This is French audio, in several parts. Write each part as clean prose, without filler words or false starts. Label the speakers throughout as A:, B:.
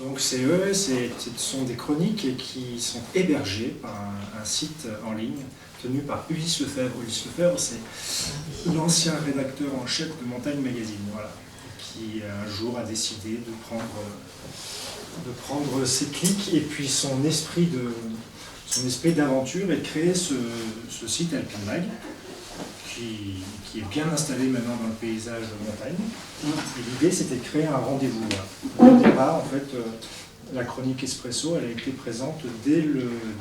A: Donc ce sont des chroniques qui sont hébergées par un site en ligne tenu par Ulysse Lefebvre. Ulysse Lefebvre, c'est l'ancien rédacteur en chef de Montagne Magazine, voilà, qui un jour a décidé de prendre ses clics et puis son esprit d'aventure et de créer ce site Alpine qui est bien installé maintenant dans le paysage de montagne. Et l'idée, c'était de créer un rendez-vous. Au départ, en fait, la chronique Espresso, elle a été présente dès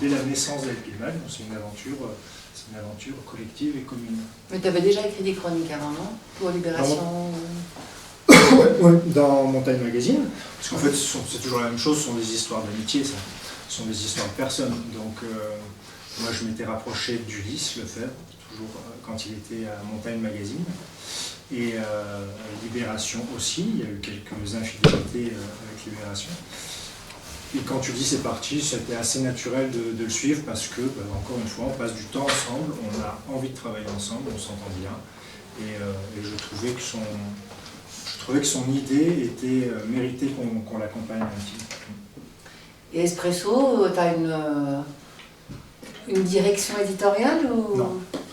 A: la naissance d'Alpine Mag. C'est une aventure collective et commune.
B: Mais tu avais déjà écrit des chroniques avant, non? Pour Libération
A: Ouais, dans Montagne Magazine. Parce qu'en fait, c'est toujours la même chose, ce sont des histoires d'amitié, ça. Ce sont des histoires de personnes. Donc, moi, je m'étais rapproché d'Ulysse Lefebvre, toujours quand il était à Montagne Magazine. Et Libération aussi, il y a eu quelques infidélités avec Libération. Et quand Ulysse est parti, c'était assez naturel de le suivre parce que, encore une fois, on passe du temps ensemble, on a envie de travailler ensemble, on s'entend bien. Et je trouvais que son idée méritait qu'on l'accompagne un petit peu.
B: Et Espresso, tu as une direction éditoriale ou...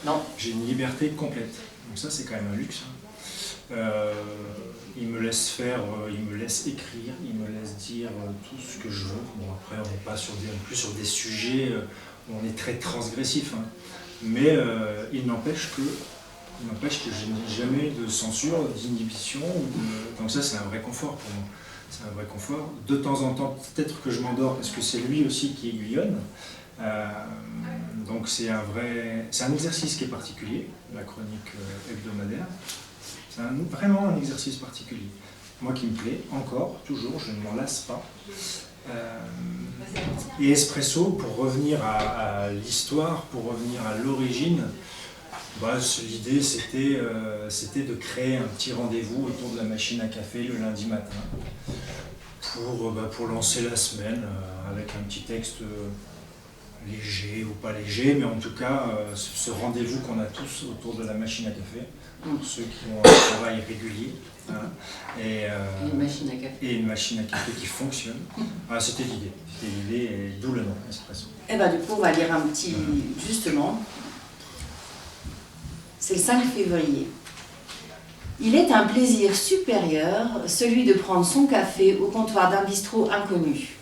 A: Non. J'ai une liberté complète. Donc ça, c'est quand même un luxe. Il me laisse faire, il me laisse écrire, il me laisse dire tout ce que je veux. Bon, après, on n'est pas plus sur des sujets où on est très transgressif. Hein. Mais il n'empêche que je n'ai jamais de censure, d'inhibition. Donc ça, c'est un vrai confort pour moi. C'est un vrai confort. De temps en temps, peut-être que je m'endors parce que c'est lui aussi qui aiguillonne. Donc c'est un exercice qui est particulier, la chronique hebdomadaire. C'est vraiment un exercice particulier. Moi qui me plaît, encore, toujours, je ne m'en lasse pas. Et Espresso, pour revenir à l'histoire, pour revenir à l'origine, l'idée c'était de créer un petit rendez-vous autour de la machine à café le lundi matin pour lancer la semaine avec un petit texte léger ou pas léger, mais en tout cas ce rendez-vous qu'on a tous autour de la machine à café, pour ceux qui ont un travail régulier, hein, et une machine à café qui fonctionne. Voilà, c'était l'idée et d'où le nom, Espresso.
B: Et du coup on va lire un petit, justement, c'est le 5 février. Il est un plaisir supérieur, celui de prendre son café au comptoir d'un bistrot inconnu.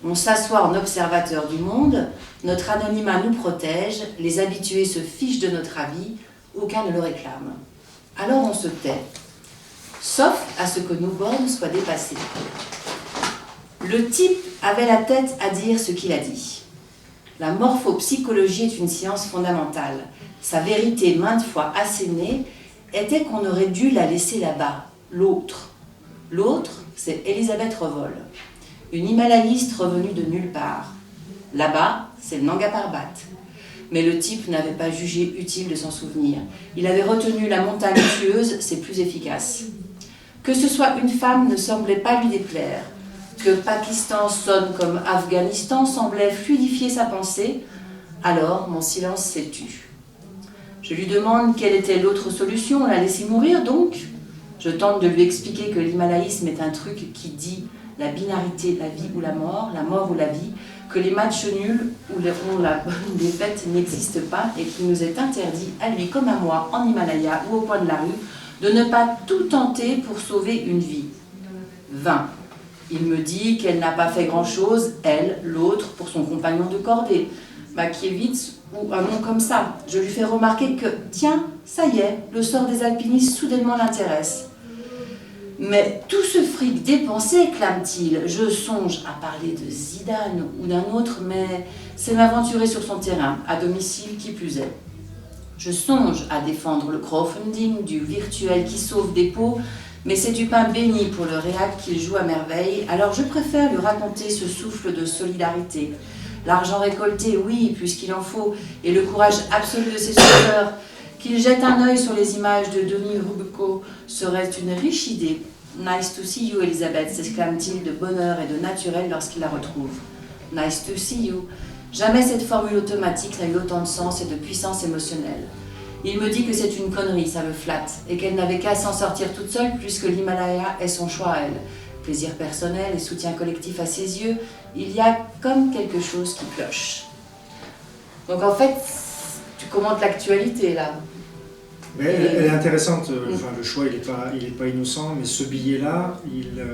B: On s'assoit en observateur du monde, notre anonymat nous protège, les habitués se fichent de notre avis, aucun ne le réclame. Alors on se tait, sauf à ce que nos bornes soient dépassées. Le type avait la tête à dire ce qu'il a dit. La morphopsychologie est une science fondamentale. Sa vérité maintes fois assénée était qu'on aurait dû la laisser là-bas, l'autre. L'autre, c'est Elisabeth Revol, une himalayiste revenue de nulle part. Là-bas, c'est le Nanga Parbat. Mais le type n'avait pas jugé utile de s'en souvenir. Il avait retenu la montagne tueuse, c'est plus efficace. Que ce soit une femme ne semblait pas lui déplaire. Que Pakistan sonne comme Afghanistan semblait fluidifier sa pensée. Alors, mon silence s'est tu. Je lui demande quelle était l'autre solution, la laisser mourir donc. Je tente de lui expliquer que l'himalayisme est un truc qui dit la binarité, la vie ou la mort ou la vie, que les matchs nuls ou la bonne défaite n'existent pas et qu'il nous est interdit, à lui comme à moi, en Himalaya ou au coin de la rue, de ne pas tout tenter pour sauver une vie. 20. Il me dit qu'elle n'a pas fait grand-chose, elle, l'autre, pour son compagnon de cordée, Makiewicz ou un nom comme ça. Je lui fais remarquer que, tiens, ça y est, le sort des alpinistes soudainement l'intéresse. Mais tout ce fric dépensé, clame-t-il, je songe à parler de Zidane ou d'un autre, mais c'est m'aventurer sur son terrain, à domicile qui plus est. Je songe à défendre le crowdfunding du virtuel qui sauve des pots, mais c'est du pain béni pour le réac qu'il joue à merveille, alors je préfère lui raconter ce souffle de solidarité. L'argent récolté, oui, puisqu'il en faut, et le courage absolu de ses sauveurs, qu'il jette un œil sur les images de Denis Rubeco serait une riche idée. Nice to see you, Elisabeth, s'exclame-t-il de bonheur et de naturel lorsqu'il la retrouve. Nice to see you. Jamais cette formule automatique n'a eu autant de sens et de puissance émotionnelle. Il me dit que c'est une connerie, ça le flatte, et qu'elle n'avait qu'à s'en sortir toute seule puisque l'Himalaya est son choix à elle. plaisir personnel et soutien collectif à ses yeux, il y a comme quelque chose qui cloche. Donc en fait, tu commentes l'actualité là.
A: Mais elle est intéressante, enfin, le choix il est pas innocent, mais ce billet-là,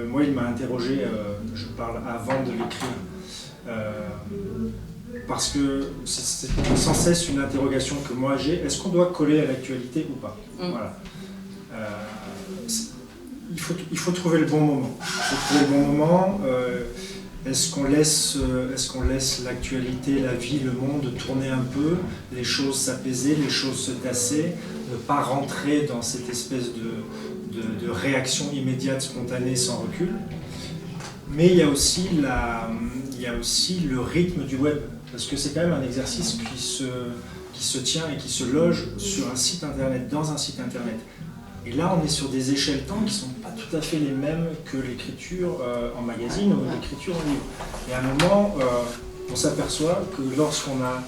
A: moi il m'a interrogé, je parle avant de l'écrire, parce que c'est sans cesse une interrogation que moi j'ai, est-ce qu'on doit coller à l'actualité ou pas? Voilà. Il faut trouver le bon moment. Est-ce qu'on laisse l'actualité, la vie, le monde tourner un peu, les choses s'apaiser, les choses se tasser, ne pas rentrer dans cette espèce de réaction immédiate, spontanée, sans recul. Mais il y a aussi le rythme du web, parce que c'est quand même un exercice qui se tient et qui se loge sur un site internet, dans un site internet. Et là, on est sur des échelles temps qui ne sont pas tout à fait les mêmes que l'écriture en magazine ou l'écriture en livre. Et à un moment, on s'aperçoit que lorsqu'on a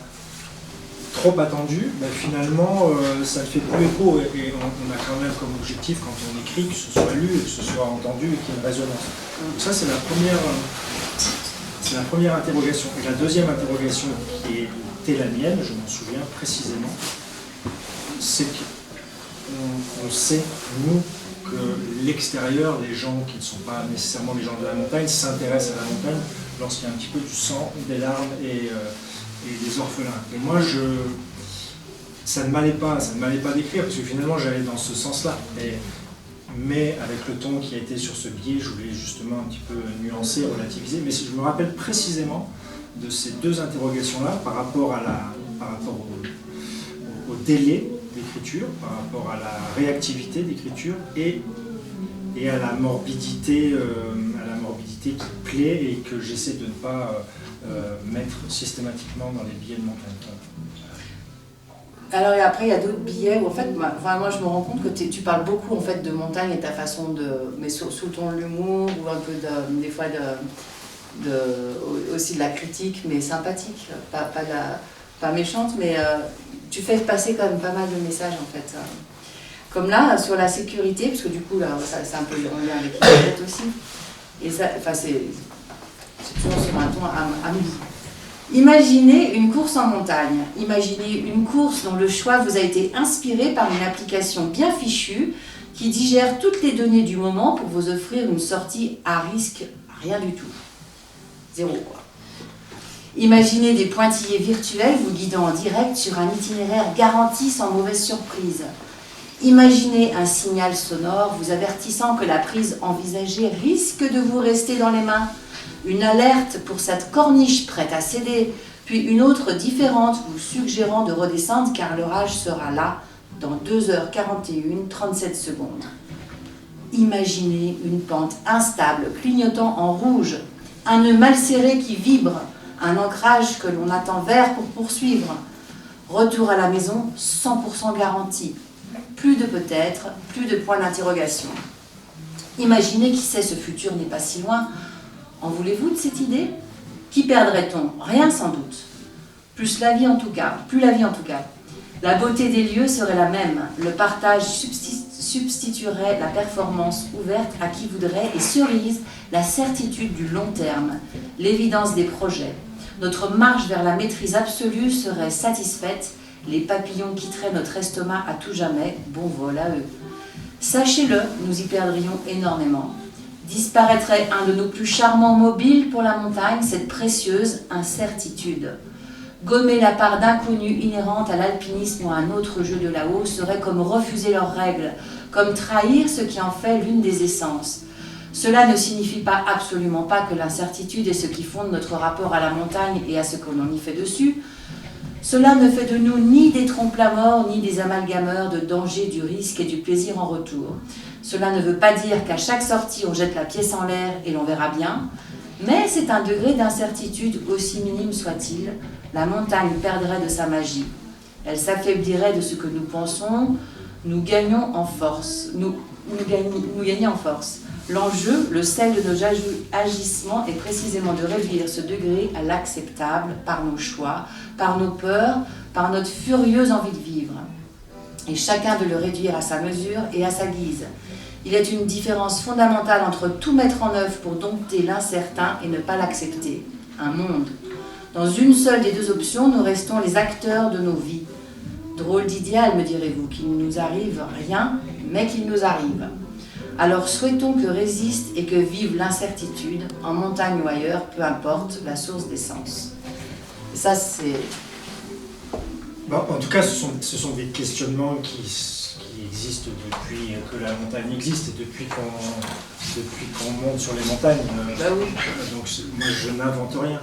A: trop attendu, finalement, ça ne fait plus écho. Et on a quand même comme objectif, quand on écrit, que ce soit lu, que ce soit entendu et qu'il y ait une résonance. Donc ça, c'est la première interrogation. Et la deuxième interrogation, qui était la mienne, je m'en souviens précisément, c'est que on sait, nous, que l'extérieur, les gens qui ne sont pas nécessairement les gens de la montagne, s'intéressent à la montagne lorsqu'il y a un petit peu du sang, des larmes et des orphelins. Et moi, ça ne m'allait pas d'écrire, parce que finalement, j'allais dans ce sens-là. Mais avec le ton qui a été sur ce billet, je voulais justement un petit peu nuancer, relativiser. Mais je me rappelle précisément de ces deux interrogations-là par rapport au délai d'écriture, par rapport à la réactivité d'écriture et à la morbidité qui plaît et que j'essaie de ne pas mettre systématiquement dans les billets de montagne.
B: Alors et après il y a d'autres billets où en fait, moi je me rends compte que tu parles beaucoup en fait de montagne et ta façon mais sous ton humour ou un peu des fois aussi de la critique mais sympathique, pas méchante, mais tu fais passer quand même pas mal de messages en fait. Comme là, sur la sécurité, parce que du coup, là, c'est un peu en lien avec l'enquête aussi. Et ça, c'est toujours sur un ton amoureux. Imaginez une course en montagne. Imaginez une course dont le choix vous a été inspiré par une application bien fichue qui digère toutes les données du moment pour vous offrir une sortie à risque, rien du tout. Zéro, quoi. Imaginez des pointillés virtuels vous guidant en direct sur un itinéraire garanti sans mauvaise surprise. Imaginez un signal sonore vous avertissant que la prise envisagée risque de vous rester dans les mains. Une alerte pour cette corniche prête à céder, puis une autre différente vous suggérant de redescendre car l'orage sera là dans 2h41, 37 secondes. Imaginez une pente instable clignotant en rouge, un nœud mal serré qui vibre, un ancrage que l'on attend vert pour poursuivre. Retour à la maison, 100% garantie. Plus de peut-être, plus de points d'interrogation. Imaginez qui sait, ce futur n'est pas si loin. En voulez-vous de cette idée? Qui perdrait-on? Rien sans doute. Plus la vie en tout cas. La beauté des lieux serait la même. Le partage substituerait la performance ouverte à qui voudrait et cerise la certitude du long terme, l'évidence des projets. Notre marche vers la maîtrise absolue serait satisfaite, les papillons quitteraient notre estomac à tout jamais, bon vol à eux. Sachez-le, nous y perdrions énormément. Disparaîtrait un de nos plus charmants mobiles pour la montagne, cette précieuse incertitude. Gommer la part d'inconnu inhérente à l'alpinisme ou à un autre jeu de là-haut serait comme refuser leurs règles, comme trahir ce qui en fait l'une des essences. Cela ne signifie pas absolument pas que l'incertitude est ce qui fonde notre rapport à la montagne et à ce que l'on y fait dessus. Cela ne fait de nous ni des trompe-la-mort, ni des amalgameurs de danger, du risque et du plaisir en retour. Cela ne veut pas dire qu'à chaque sortie on jette la pièce en l'air et l'on verra bien, mais c'est un degré d'incertitude aussi minime soit-il. La montagne perdrait de sa magie. Elle s'affaiblirait de ce que nous pensons, nous gagnons en force. Nous gagnons en force. L'enjeu, le sel de nos agissements est précisément de réduire ce degré à l'acceptable par nos choix, par nos peurs, par notre furieuse envie de vivre. Et chacun de le réduire à sa mesure et à sa guise. Il est une différence fondamentale entre tout mettre en œuvre pour dompter l'incertain et ne pas l'accepter. Un monde. Dans une seule des deux options, nous restons les acteurs de nos vies. Drôle d'idéal, me direz-vous, qu'il ne nous arrive rien, mais qu'il nous arrive. Alors souhaitons que résiste et que vive l'incertitude, en montagne ou ailleurs, peu importe la source d'essence. Et ça, c'est...
A: Bon, en tout cas, ce sont des questionnements qui existent depuis que la montagne existe et depuis qu'on monte sur les montagnes.
B: Bah oui.
A: Donc moi, je n'invente rien.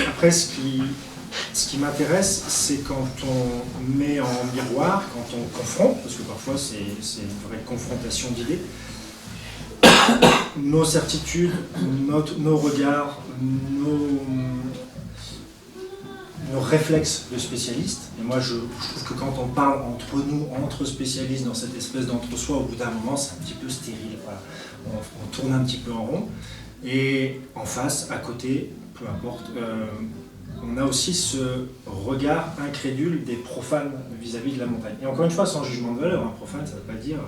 A: Après, ce qui m'intéresse, c'est quand on met en miroir, quand on confronte, parce que parfois c'est une vraie confrontation d'idées, nos certitudes, nos regards, nos réflexes de spécialistes. Et moi, je trouve que quand on parle entre nous, entre spécialistes, dans cette espèce d'entre-soi, au bout d'un moment, c'est un petit peu stérile. Voilà. On tourne un petit peu en rond. Et en face, à côté, peu importe, on a aussi ce regard incrédule des profanes vis-à-vis de la montagne. Et encore une fois, sans jugement de valeur, un profane, ça ne veut pas dire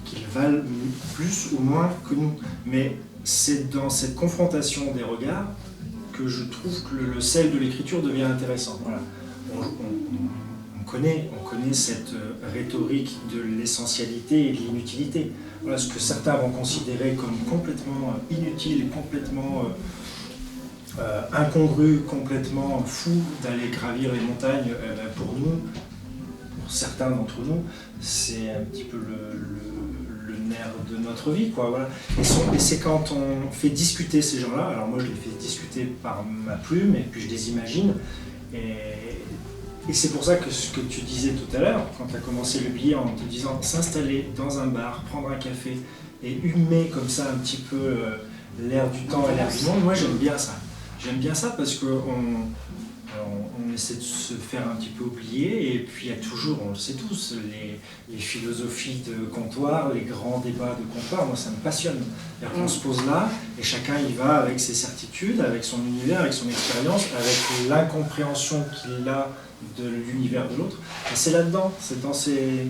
A: qu'ils valent plus ou moins que nous. Mais c'est dans cette confrontation des regards que je trouve que le sel de l'écriture devient intéressant. Voilà. On connaît cette rhétorique de l'essentialité et de l'inutilité. Voilà, ce que certains vont considérer comme complètement inutile, complètement incongru, complètement fou d'aller gravir les montagnes, pour nous, pour certains d'entre nous, c'est un petit peu le nerf de notre vie, quoi, voilà. Et c'est quand on fait discuter ces gens-là, alors moi je les fais discuter par ma plume et puis je les imagine, et c'est pour ça que ce que tu disais tout à l'heure, quand tu as commencé le billet en te disant s'installer dans un bar, prendre un café et humer comme ça un petit peu l'air du temps et l'air du monde, moi j'aime bien ça. J'aime bien ça parce qu'on essaie de se faire un petit peu oublier, et puis il y a toujours, on le sait tous, les philosophies de comptoir, les grands débats de comptoir, moi ça me passionne. C'est-à-dire qu'on se pose là et chacun y va avec ses certitudes, avec son univers, avec son expérience, avec l'incompréhension qu'il a de l'univers de l'autre. Et c'est là-dedans, c'est dans ces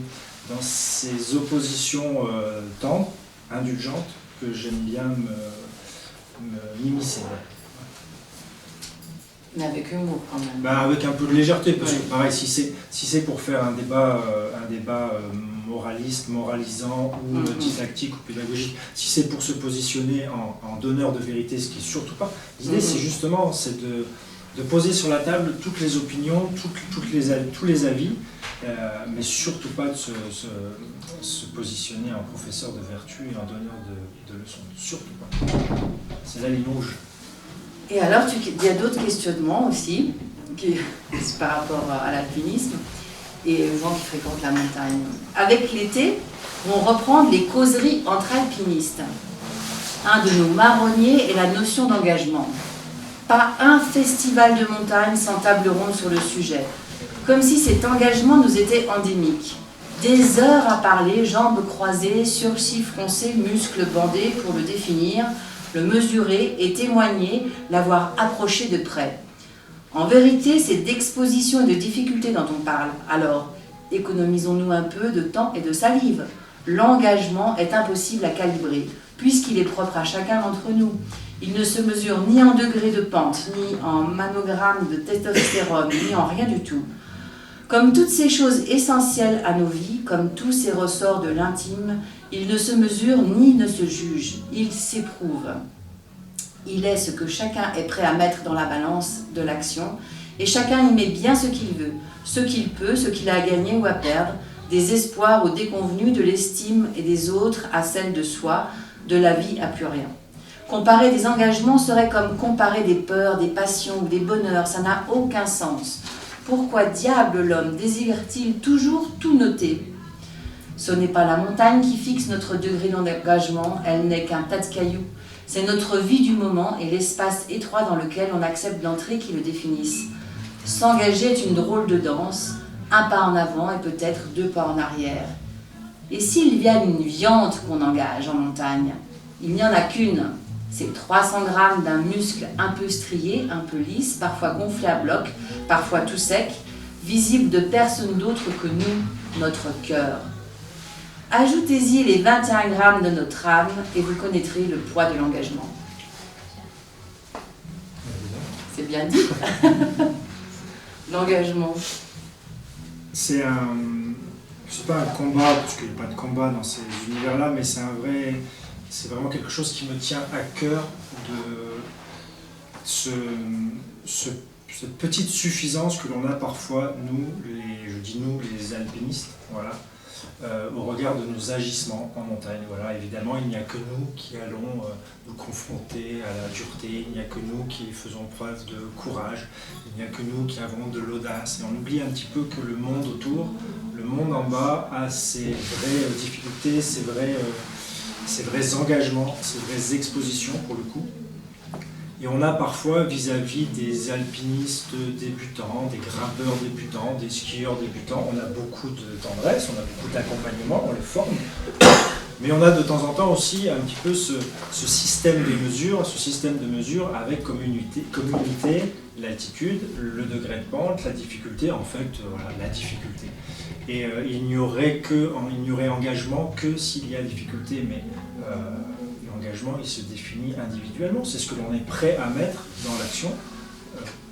A: oppositions tendres, indulgentes, que j'aime bien m'immiscer.
B: Mais avec humour quand même.
A: Bah, avec un peu de légèreté, parce que pareil, si c'est pour faire un débat moraliste, moralisant, ou didactique ou pédagogique, si c'est pour se positionner en donneur de vérité, ce qui est surtout pas, l'idée c'est justement de poser sur la table toutes les opinions, tous les avis, mais surtout pas de se positionner en professeur de vertu et en donneur de leçons, surtout pas. C'est la ligne rouge.
B: Et alors, il y a d'autres questionnements aussi, c'est par rapport à l'alpinisme et aux gens qui fréquentent la montagne. Avec l'été, vont reprendre les causeries entre alpinistes. Un de nos marronniers est la notion d'engagement. Pas un festival de montagne sans table ronde sur le sujet, comme si cet engagement nous était endémique. Des heures à parler, jambes croisées, sourcils froncés, muscles bandés pour le définir, le mesurer et témoigner, l'avoir approché de près. En vérité, c'est d'exposition et de difficulté dont on parle. Alors, économisons-nous un peu de temps et de salive. L'engagement est impossible à calibrer, puisqu'il est propre à chacun d'entre nous. Il ne se mesure ni en degrés de pente, ni en manogramme de testostérone, ni en rien du tout. Comme toutes ces choses essentielles à nos vies, comme tous ces ressorts de l'intime, il ne se mesure ni ne se juge, il s'éprouve. Il est ce que chacun est prêt à mettre dans la balance de l'action, et chacun y met bien ce qu'il veut, ce qu'il peut, ce qu'il a à gagner ou à perdre, des espoirs aux déconvenus, de l'estime et des autres à celle de soi, de la vie à plus rien. Comparer des engagements serait comme comparer des peurs, des passions ou des bonheurs, ça n'a aucun sens. Pourquoi diable l'homme désire-t-il toujours tout noter ? Ce n'est pas la montagne qui fixe notre degré d'engagement, elle n'est qu'un tas de cailloux. C'est notre vie du moment et l'espace étroit dans lequel on accepte l'entrée qui le définissent. S'engager est une drôle de danse, un pas en avant et peut-être 2 pas en arrière. Et s'il y a une viande qu'on engage en montagne, il n'y en a qu'une. C'est 300 grammes d'un muscle un peu strié, un peu lisse, parfois gonflé à bloc, parfois tout sec, visible de personne d'autre que nous, notre cœur. Ajoutez-y les 21 grammes de notre âme et vous connaîtrez le poids de l'engagement. C'est bien dit. L'engagement.
A: C'est pas un combat, parce qu'il n'y a pas de combat dans ces univers-là, mais c'est vraiment quelque chose qui me tient à cœur de cette petite suffisance que l'on a parfois, je dis nous, les alpinistes, voilà, au regard de nos agissements en montagne. Voilà, évidemment, il n'y a que nous qui allons nous confronter à la dureté, il n'y a que nous qui faisons preuve de courage, il n'y a que nous qui avons de l'audace. Et on oublie un petit peu que le monde autour, le monde en bas, a ses vraies difficultés, ses vrais engagements, ses vraies expositions pour le coup. Et on a parfois vis-à-vis des alpinistes débutants, des grimpeurs débutants, des skieurs débutants, on a beaucoup de tendresse, on a beaucoup d'accompagnement, on les forme. Mais on a de temps en temps aussi un petit peu ce système de mesure avec communauté, l'altitude, le degré de pente, la difficulté, en fait, voilà, la difficulté. Et il n'y aurait engagement que s'il y a difficulté, mais l'engagement, il se définit individuellement. C'est ce que l'on est prêt à mettre dans l'action,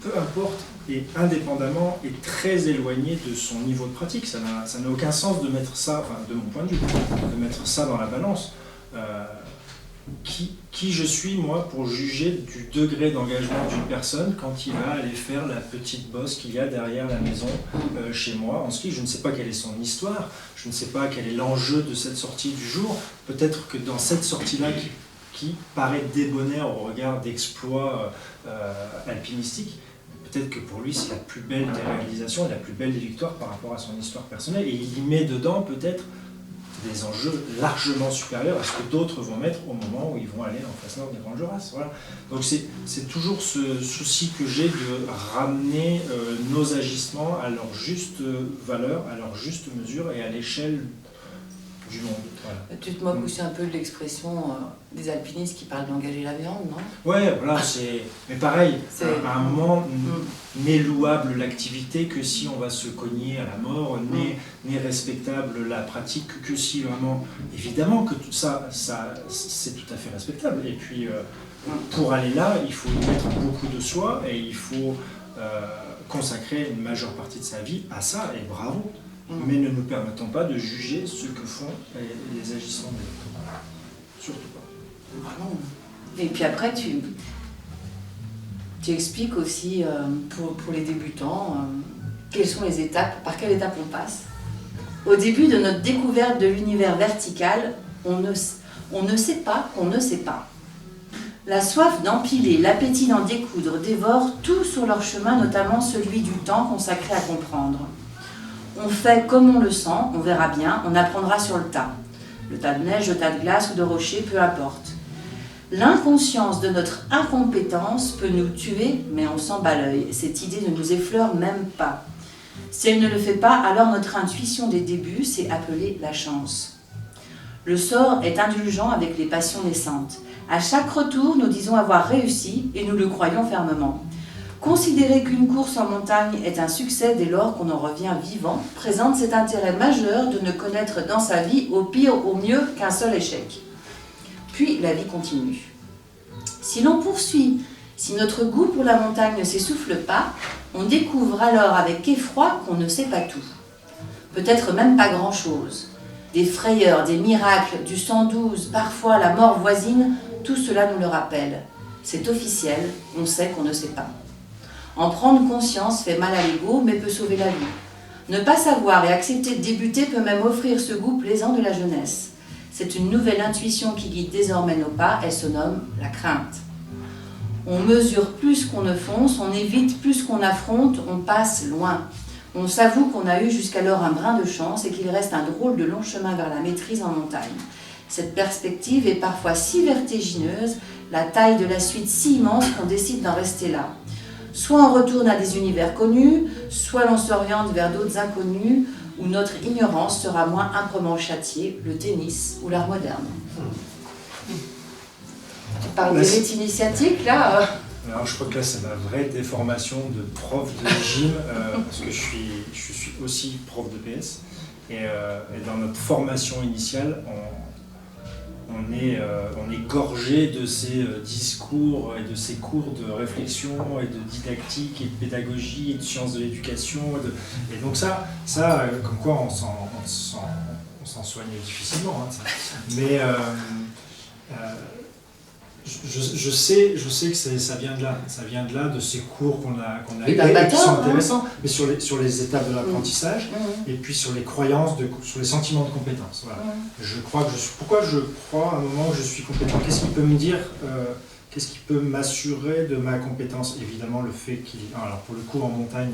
A: peu importe, et indépendamment et très éloigné de son niveau de pratique. Ça n'a aucun sens de mettre ça, enfin, de mon point de vue, de mettre ça dans la balance. Qui je suis, moi, pour juger du degré d'engagement d'une personne quand il va aller faire la petite bosse qu'il y a derrière la maison chez moi en ski. Je ne sais pas quelle est son histoire, je ne sais pas quel est l'enjeu de cette sortie du jour. Peut-être que dans cette sortie-là, qui paraît débonnaire au regard d'exploits alpinistiques, peut-être que pour lui, c'est la plus belle des réalisations et la plus belle des victoires par rapport à son histoire personnelle. Et il y met dedans peut-être des enjeux largement supérieurs à ce que d'autres vont mettre au moment où ils vont aller en face nord des Grands Jorasses. Voilà. Donc c'est toujours ce souci que j'ai de ramener nos agissements à leur juste valeur, à leur juste mesure et à l'échelle du monde. Voilà.
B: Tu te moques aussi un peu de l'expression des alpinistes qui parlent d'engager la viande, non?
A: Ouais, voilà, mais pareil, à un moment, n'est louable l'activité que si on va se cogner à la mort, n'est respectable la pratique que si vraiment, évidemment que tout ça c'est tout à fait respectable. Et puis, pour aller là, il faut y mettre beaucoup de soi et il faut consacrer une majeure partie de sa vie à ça, et bravo. Mais ne nous permettons pas de juger ce que font les agissements des autres. Surtout pas.
B: Ah non. Et puis après, tu expliques aussi pour les débutants quelles sont les étapes, par quelle étape on passe. Au début de notre découverte de l'univers vertical, on ne sait pas qu'on ne sait pas. La soif d'empiler, l'appétit d'en découdre dévorent tout sur leur chemin, notamment celui du temps consacré à comprendre. On fait comme on le sent, on verra bien, on apprendra sur le tas. Le tas de neige, le tas de glace ou de rocher, peu importe. L'inconscience de notre incompétence peut nous tuer, mais on s'en bat l'œil. Cette idée ne nous effleure même pas. Si elle ne le fait pas, alors notre intuition des débuts, c'est appelée la chance. Le sort est indulgent avec les passions naissantes. À chaque retour, nous disons avoir réussi et nous le croyons fermement. Considérer qu'une course en montagne est un succès dès lors qu'on en revient vivant présente cet intérêt majeur de ne connaître dans sa vie au pire, au mieux, qu'un seul échec. Puis la vie continue. Si l'on poursuit, si notre goût pour la montagne ne s'essouffle pas, on découvre alors avec effroi qu'on ne sait pas tout. Peut-être même pas grand-chose. Des frayeurs, des miracles, du 112, parfois la mort voisine, tout cela nous le rappelle. C'est officiel, on sait qu'on ne sait pas. En prendre conscience fait mal à l'ego, mais peut sauver la vie. Ne pas savoir et accepter de débuter peut même offrir ce goût plaisant de la jeunesse. C'est une nouvelle intuition qui guide désormais nos pas, elle se nomme la crainte. On mesure plus qu'on ne fonce, on évite plus qu'on affronte, on passe loin. On s'avoue qu'on a eu jusqu'alors un brin de chance et qu'il reste un drôle de long chemin vers la maîtrise en montagne. Cette perspective est parfois si vertigineuse, la taille de la suite si immense qu'on décide d'en rester là. Soit on retourne à des univers connus, soit l'on s'oriente vers d'autres inconnus où notre ignorance sera moins âprement châtiée, le tennis ou l'art moderne. Tu parles des rites initiatiques, là
A: Alors je crois que là c'est ma vraie déformation de prof de gym, parce que je suis aussi prof de PS. Et dans notre formation initiale, on est gorgé de ces discours et de ces cours de réflexion et de didactique et de pédagogie et de sciences de l'éducation. Et donc ça comme quoi on s'en soigne difficilement. Hein, ça. Mais je sais que ça vient de là, de ces cours qu'on a eu, qui sont intéressants, mais sur les étapes de l'apprentissage, et puis sur les croyances, sur les sentiments de compétence. Voilà. Pourquoi je crois à un moment que je suis compétent? Qu'est-ce qui peut me dire, qu'est-ce qui peut m'assurer de ma compétence? Évidemment, le fait alors pour le coup en montagne,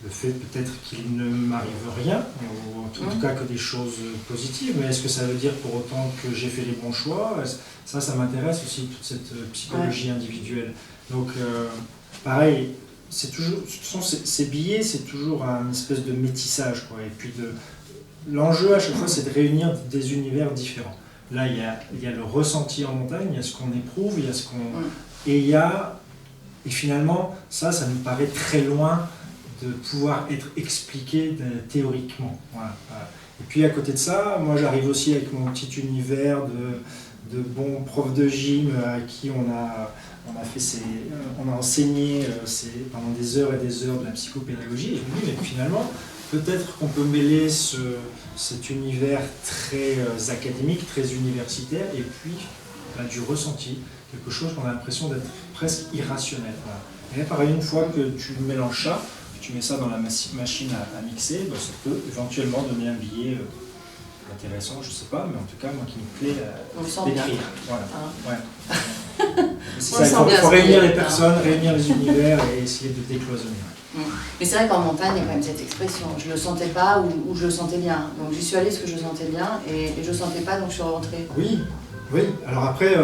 A: le fait peut-être qu'il ne m'arrive rien, ou en tout cas que des choses positives, mais est-ce que ça veut dire pour autant que j'ai fait les bons choix? Ça m'intéresse aussi, toute cette psychologie individuelle. Donc, pareil, c'est toujours, ces billets, c'est toujours un espèce de métissage, quoi. Et puis, l'enjeu à chaque fois, c'est de réunir des univers différents. Là, il y a le ressenti en montagne, il y a ce qu'on éprouve, il y a ce qu'on... Et finalement, ça nous paraît très loin de pouvoir être expliqué théoriquement. Voilà. Et puis à côté de ça, moi j'arrive aussi avec mon petit univers de bons profs de gym à qui on a enseigné pendant des heures et des heures de la psychopédagogie. Et je me dis, mais finalement, peut-être qu'on peut mêler cet univers très académique, très universitaire, et puis du ressenti, quelque chose qu'on a l'impression d'être presque irrationnel. Voilà. Et là, pareil, une fois que tu mélanges ça, tu mets ça dans la machine à mixer, ça peut éventuellement donner un billet intéressant, je sais pas, mais en tout cas, moi qui me plaît d'écrire. Voilà. Ouais. C'est ça, il faut réunir les personnes, réunir les univers et essayer de décloisonner.
B: Mais c'est vrai qu'en montagne, il y a quand même cette expression, je ne le sentais pas ou je le sentais bien. Donc j'y suis allée parce que je le sentais bien et je ne le sentais pas, donc je suis rentrée.
A: Oui, alors après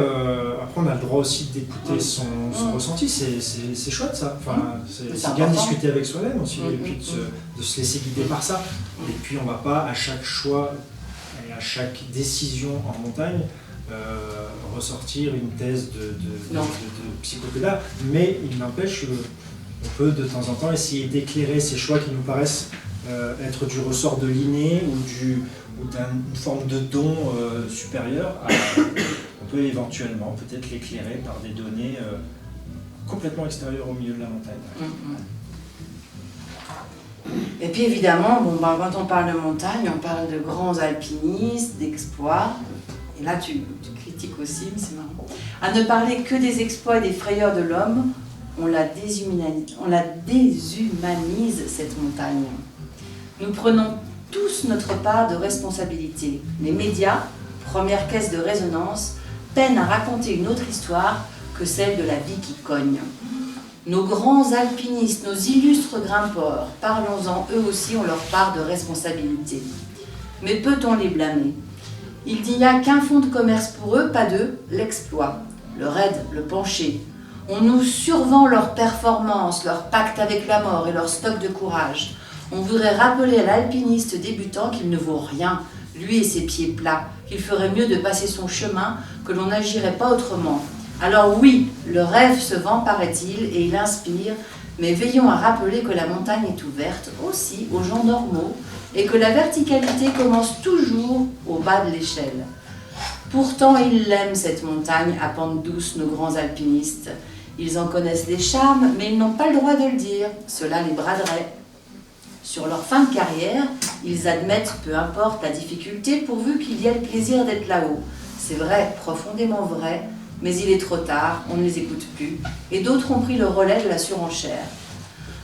A: on a le droit aussi d'écouter son ressenti, c'est chouette ça. Enfin, c'est bien de discuter avec soi-même aussi, et puis de se laisser guider par ça. Et puis on ne va pas à chaque choix et à chaque décision en montagne ressortir une thèse de psychopédagogue, mais il n'empêche qu'on peut de temps en temps essayer d'éclairer ces choix qui nous paraissent être du ressort de l'inné ou d'une forme de don supérieur. On peut éventuellement peut-être l'éclairer par des données complètement extérieures au milieu de la montagne.
B: Et puis évidemment, quand on parle de montagne, on parle de grands alpinistes, d'exploits. Et là, tu critiques aussi, mais c'est marrant. À ne parler que des exploits et des frayeurs de l'homme, on la déshumanise, cette montagne. Nous prenons tous notre part de responsabilité. Les médias, première caisse de résonance, peinent à raconter une autre histoire que celle de la vie qui cogne. Nos grands alpinistes, nos illustres grimpeurs, parlons-en, eux aussi ont leur part de responsabilité. Mais peut-on les blâmer? Il n'y a qu'un fonds de commerce pour eux, pas d'eux, l'exploit, le raid, le penché. On nous survend leurs performances, leur pacte avec la mort et leur stock de courage. On voudrait rappeler à l'alpiniste débutant qu'il ne vaut rien, lui et ses pieds plats, qu'il ferait mieux de passer son chemin, que l'on n'agirait pas autrement. Alors oui, le rêve se vend, paraît-il, et il inspire, mais veillons à rappeler que la montagne est ouverte aussi aux gens normaux et que la verticalité commence toujours au bas de l'échelle. Pourtant, ils l'aiment cette montagne à pente douce, nos grands alpinistes. Ils en connaissent les charmes, mais ils n'ont pas le droit de le dire, cela les braderait. Sur leur fin de carrière, ils admettent, peu importe la difficulté, pourvu qu'il y ait le plaisir d'être là-haut. C'est vrai, profondément vrai, mais il est trop tard, on ne les écoute plus, et d'autres ont pris le relais de la surenchère.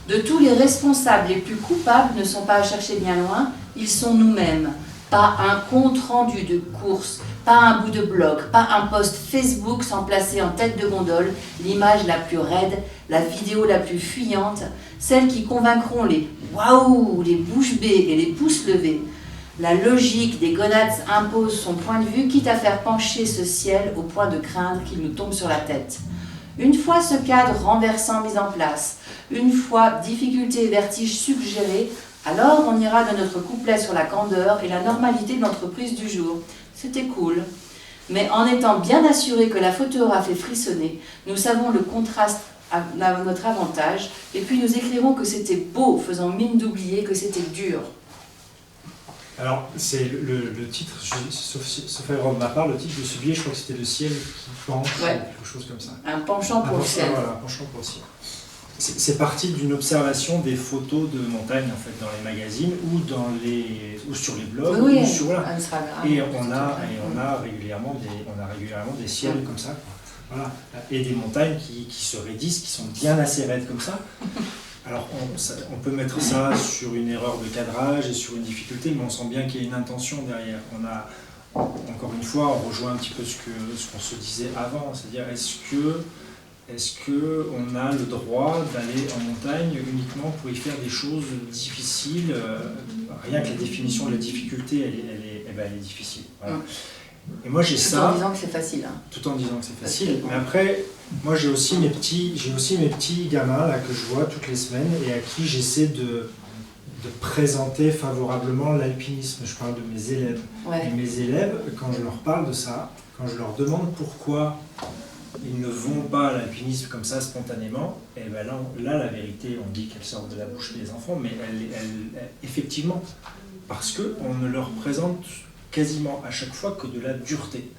B: De tous les responsables les plus coupables ne sont pas à chercher bien loin, ils sont nous-mêmes. Pas un compte-rendu de course, pas un bout de blog, pas un post Facebook sans placer en tête de gondole l'image la plus raide, la vidéo la plus fuyante, celles qui convaincront les « waouh », les bouches bées et les pouces levés. La logique des gonades impose son point de vue, quitte à faire pencher ce ciel au point de craindre qu'il nous tombe sur la tête. Une fois ce cadre renversant mis en place, une fois difficulté et vertige suggérés, alors on ira de notre couplet sur la candeur et la normalité de l'entreprise du jour. C'était cool. Mais en étant bien assuré que la photo aura fait frissonner, nous savons le contraste à notre avantage, et puis nous écrirons que c'était beau, faisant mine d'oublier que c'était dur.
A: Alors, c'est le titre, sauf erreur de ma part, le titre de ce billet, je crois que c'était Le ciel qui penche,
B: Ouais.
A: quelque chose comme ça.
B: Un penchant pour le ciel.
A: Voilà, un penchant pour le ciel. C'est parti d'une observation des photos de montagne en fait dans les magazines ou sur les blogs ou sur là.
B: Instagram.
A: Et on a régulièrement des ciels comme ça, quoi. Voilà. Et des montagnes qui se raidissent, qui sont bien assez raides comme ça. Alors on peut mettre ça sur une erreur de cadrage et sur une difficulté, mais on sent bien qu'il y a une intention derrière. Encore une fois, on rejoint un petit peu ce qu'on se disait avant, c'est-à-dire est-ce qu'on a le droit d'aller en montagne uniquement pour y faire des choses difficiles, rien que la définition de la difficulté, elle est difficile. Voilà. Et moi j'ai ça.
B: Tout en disant que c'est facile. Hein.
A: Tout en disant que c'est facile. Mais après, moi j'ai aussi mes petits gamins là que je vois toutes les semaines et à qui j'essaie de présenter favorablement l'alpinisme. Je parle de mes élèves.
B: Ouais.
A: Et mes élèves, quand je leur parle de ça, quand je leur demande pourquoi ils ne vont pas à l'alpinisme comme ça spontanément, et ben là la vérité, on dit qu'elle sort de la bouche des enfants, mais elle effectivement, parce qu'on ne leur présente quasiment à chaque fois que de la dureté.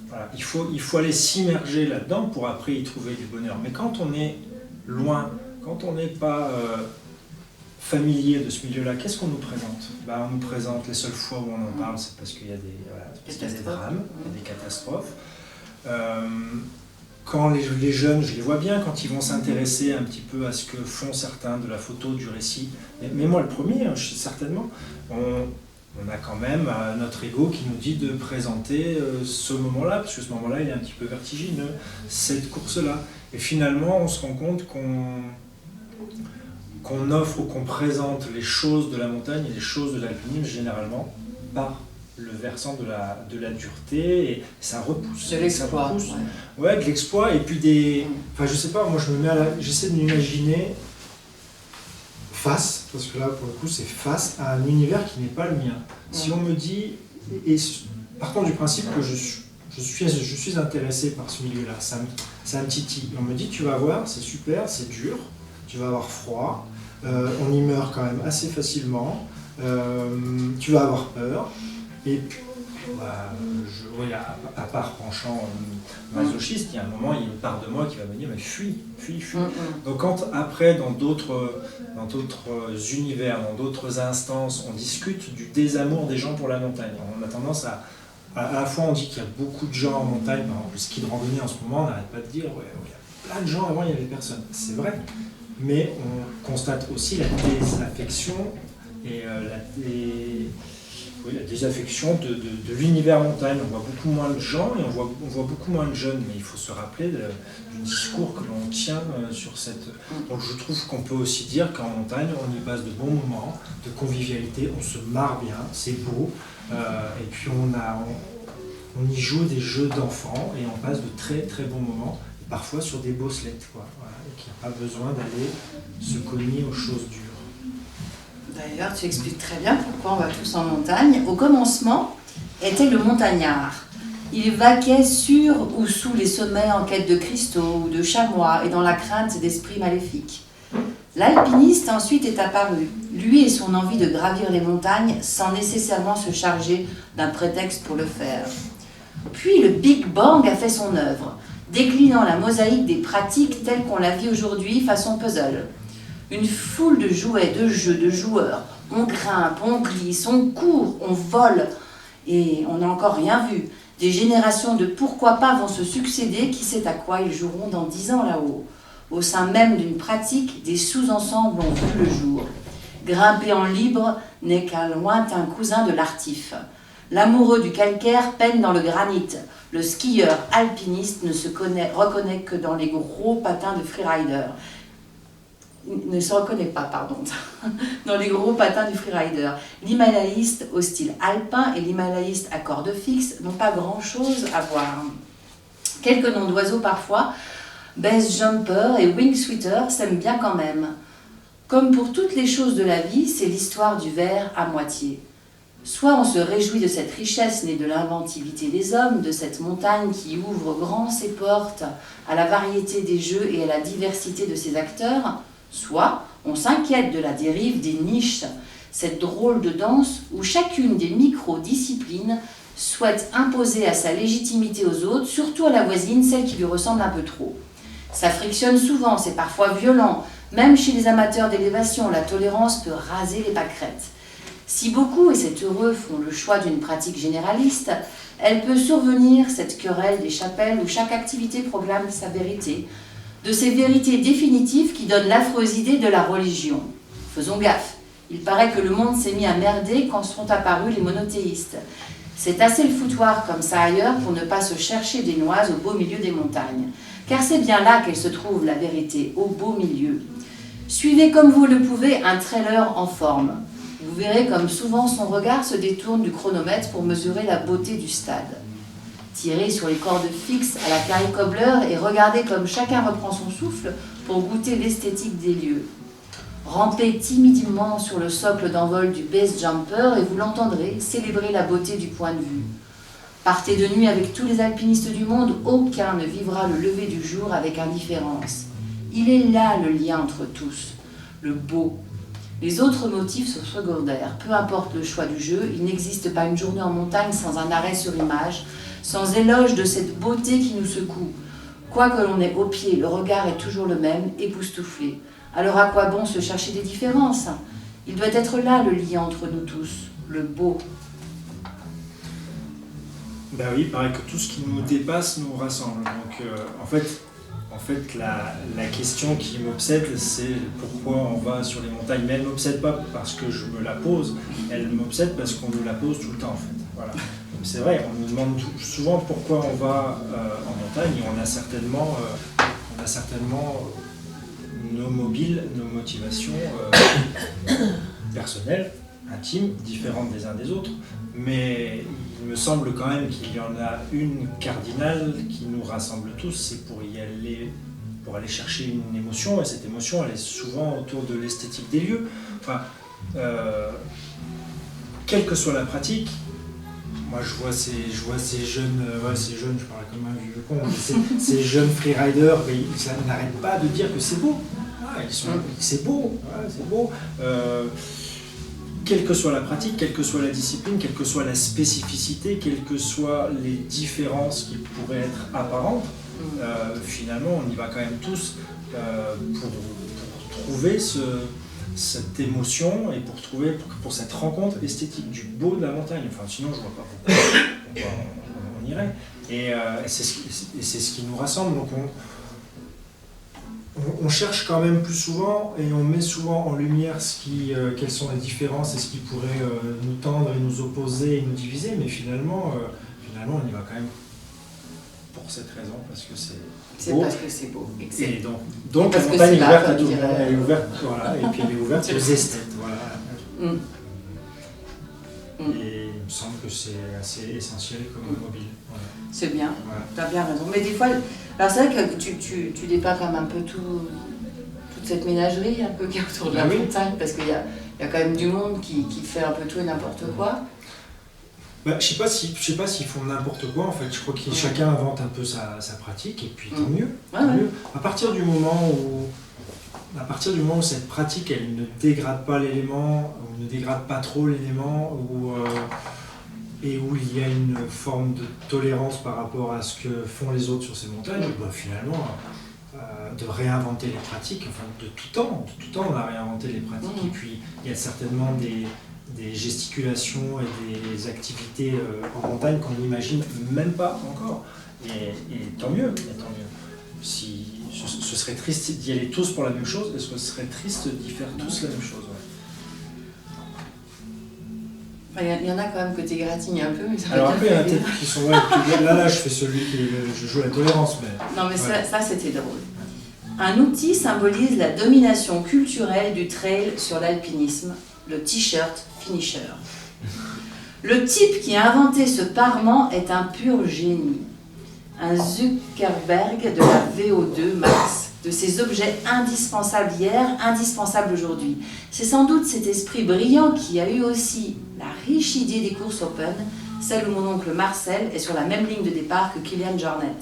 A: Voilà. Il faut aller s'immerger là-dedans pour après y trouver du bonheur. Mais quand on est loin, quand on n'est pas familier de ce milieu-là, qu'est-ce qu'on nous présente ? On nous présente les seules fois où on en parle, c'est parce qu'il y a des drames, il y a des catastrophes. Quand les jeunes, je les vois bien, quand ils vont s'intéresser un petit peu à ce que font certains de la photo, du récit, mais moi le premier, certainement, on a quand même notre ego qui nous dit de présenter ce moment-là, parce que ce moment-là il est un petit peu vertigineux, cette course-là. Et finalement on se rend compte qu'on offre ou qu'on présente les choses de la montagne et les choses de l'alpinisme généralement par le versant de la dureté, et ça repousse.
B: De l'exploit.
A: Ouais, de l'exploit, et puis Enfin, je sais pas, moi j'essaie de m'imaginer face, parce que là pour le coup c'est face à un univers qui n'est pas le mien. Si on me dit, et partant du principe que je suis intéressé par ce milieu-là, ça me titille. On me dit, tu vas voir, c'est super, c'est dur, tu vas avoir froid, on y meurt quand même assez facilement, tu vas avoir peur. Et puis, à part penchant masochiste, il y a un moment, il y a une part de moi qui va me dire, mais fuis. Donc quand après, dans d'autres univers, dans d'autres instances, on discute du désamour des gens pour la montagne, on a tendance à la fois on dit qu'il y a beaucoup de gens en montagne, par exemple le ski de randonnée en ce moment, on n'arrête pas de dire, il y a plein de gens, avant il n'y avait personne. C'est vrai, mais on constate aussi la désaffection et la désaffection de l'univers montagne. On voit beaucoup moins de gens et on voit beaucoup moins de jeunes, mais il faut se rappeler du discours que l'on tient sur cette... Donc je trouve qu'on peut aussi dire qu'en montagne, on y passe de bons moments, de convivialité, on se marre bien, c'est beau, et puis on y joue des jeux d'enfants et on passe de très très bons moments, et parfois sur des bosselettes, quoi, voilà, et qu'il n'y a pas besoin d'aller se cogner aux choses dures.
B: D'ailleurs, tu expliques très bien pourquoi on va tous en montagne. Au commencement, était le montagnard. Il vaquait sur ou sous les sommets en quête de cristaux ou de chamois et dans la crainte d'esprits maléfiques. L'alpiniste ensuite est apparu, lui et son envie de gravir les montagnes sans nécessairement se charger d'un prétexte pour le faire. Puis le Big Bang a fait son œuvre, déclinant la mosaïque des pratiques telles qu'on la vit aujourd'hui façon puzzle. Une foule de jouets, de jeux, de joueurs. On grimpe, on glisse, on court, on vole. Et on n'a encore rien vu. Des générations de pourquoi pas vont se succéder, qui sait à quoi ils joueront dans 10 ans là-haut. Au sein même d'une pratique, des sous-ensembles ont vu le jour. Grimper en libre n'est qu'un lointain cousin de l'artif. L'amoureux du calcaire peine dans le granit. Le skieur alpiniste ne se reconnaît que dans les gros patins de freerider. Ne se reconnaît pas, pardon, dans les gros patins du freerider. L'himalayiste au style alpin et l'himalayiste à corde fixe n'ont pas grand-chose à voir. Quelques noms d'oiseaux parfois, base jumper et wing sweeter s'aiment bien quand même. Comme pour toutes les choses de la vie, c'est l'histoire du verre à moitié. Soit on se réjouit de cette richesse née de l'inventivité des hommes, de cette montagne qui ouvre grand ses portes à la variété des jeux et à la diversité de ses acteurs, soit on s'inquiète de la dérive des niches, cette drôle de danse où chacune des micro-disciplines souhaite imposer à sa légitimité aux autres, surtout à la voisine, celle qui lui ressemble un peu trop. Ça frictionne souvent, c'est parfois violent. Même chez les amateurs d'élévation, la tolérance peut raser les pâquerettes. Si beaucoup, et c'est heureux, font le choix d'une pratique généraliste, elle peut survenir, cette querelle des chapelles où chaque activité proclame sa vérité, de ces vérités définitives qui donnent l'affreuse idée de la religion. Faisons gaffe, il paraît que le monde s'est mis à merder quand sont apparus les monothéistes. C'est assez le foutoir comme ça ailleurs pour ne pas se chercher des noises au beau milieu des montagnes. Car c'est bien là qu'elle se trouve, la vérité, au beau milieu. Suivez comme vous le pouvez un trailer en forme. Vous verrez comme souvent son regard se détourne du chronomètre pour mesurer la beauté du stade. Tirez sur les cordes fixes à la Carrie Cobbler et regardez comme chacun reprend son souffle pour goûter l'esthétique des lieux. Rampez timidement sur le socle d'envol du base jumper et vous l'entendrez célébrer la beauté du point de vue. Partez de nuit avec tous les alpinistes du monde, aucun ne vivra le lever du jour avec indifférence. Il est là le lien entre tous, le beau. Les autres motifs sont secondaires, peu importe le choix du jeu, il n'existe pas une journée en montagne sans un arrêt sur image, sans éloge de cette beauté qui nous secoue. Quoi que l'on ait au pied, le regard est toujours le même, époustouflé. Alors à quoi bon se chercher des différences? Il doit être là le lien entre nous tous, le beau.
A: Ben oui, il paraît que tout ce qui nous dépasse nous rassemble. Donc en fait la question qui m'obsède, c'est pourquoi on va sur les montagnes. Mais elle ne m'obsède pas parce que je me la pose, elle m'obsède parce qu'on nous la pose tout le temps en fait. Voilà. Donc c'est vrai, on nous demande souvent pourquoi on va en montagne et on a certainement nos mobiles, nos motivations personnelles, intimes, différentes des uns des autres, mais il me semble quand même qu'il y en a une cardinale qui nous rassemble tous, c'est pour aller chercher une émotion, et cette émotion elle est souvent autour de l'esthétique des lieux. Enfin, quelle que soit la pratique, moi je vois ces jeunes, je parle comme un vieux con, mais ces jeunes freeriders, ils n'arrêtent pas de dire que c'est beau. C'est beau, c'est beau. Quelle que soit la pratique, quelle que soit la discipline, quelle que soit la spécificité, quelles que soient les différences qui pourraient être apparentes, finalement on y va quand même tous pour trouver cette émotion et pour cette rencontre esthétique du beau de la montagne. Enfin, sinon je vois pas pourquoi on irait. Et c'est ce qui nous rassemble. Donc on cherche quand même plus souvent et on met souvent en lumière quelles sont les différences et ce qui pourrait nous tendre et nous opposer et nous diviser, mais finalement on y va quand même pour cette raison, parce que c'est beau.
B: Parce que c'est beau. Excellent.
A: Et donc la montagne est ouverte à tout le monde, elle est ouverte, voilà, et puis elle est ouverte aux esthètes. Voilà. Et il me semble que c'est assez essentiel comme mobile. Voilà.
B: C'est bien,
A: voilà.
B: Tu as bien raison. Mais des fois, alors c'est vrai que tu dépeins comme un peu toute cette ménagerie un peu qui est autour de la montagne, parce qu'il y a quand même du monde qui fait un peu tout et n'importe quoi.
A: Bah, je sais pas s'ils font n'importe quoi en fait. Je crois que chacun invente un peu sa pratique et puis tant mieux. Mieux. À partir du moment où cette pratique elle ne dégrade pas l'élément, ou ne dégrade pas trop l'élément, et où il y a une forme de tolérance par rapport à ce que font les autres sur ces montagnes, bah, finalement de réinventer les pratiques, enfin de tout temps on a réinventé les pratiques, et puis il y a certainement des gesticulations et des activités en montagne qu'on n'imagine même pas encore, et tant mieux. Si ce serait triste d'y aller tous pour la même chose, est-ce que ce serait triste d'y faire tous la même chose?
B: Il y en a quand même que t'égratignes un peu. Mais ça
A: alors après il y en a peut-être qui sont là je fais celui qui je joue la tolérance, mais
B: non mais ça c'était drôle. Un outil symbolise la domination culturelle du trail sur l'alpinisme, le t-shirt finisher. Le type qui a inventé ce parement est un pur génie. Un Zuckerberg de la VO2 Max, de ces objets indispensables hier, indispensables aujourd'hui. C'est sans doute cet esprit brillant qui a eu aussi la riche idée des courses open, celle où mon oncle Marcel est sur la même ligne de départ que Kilian Jornet,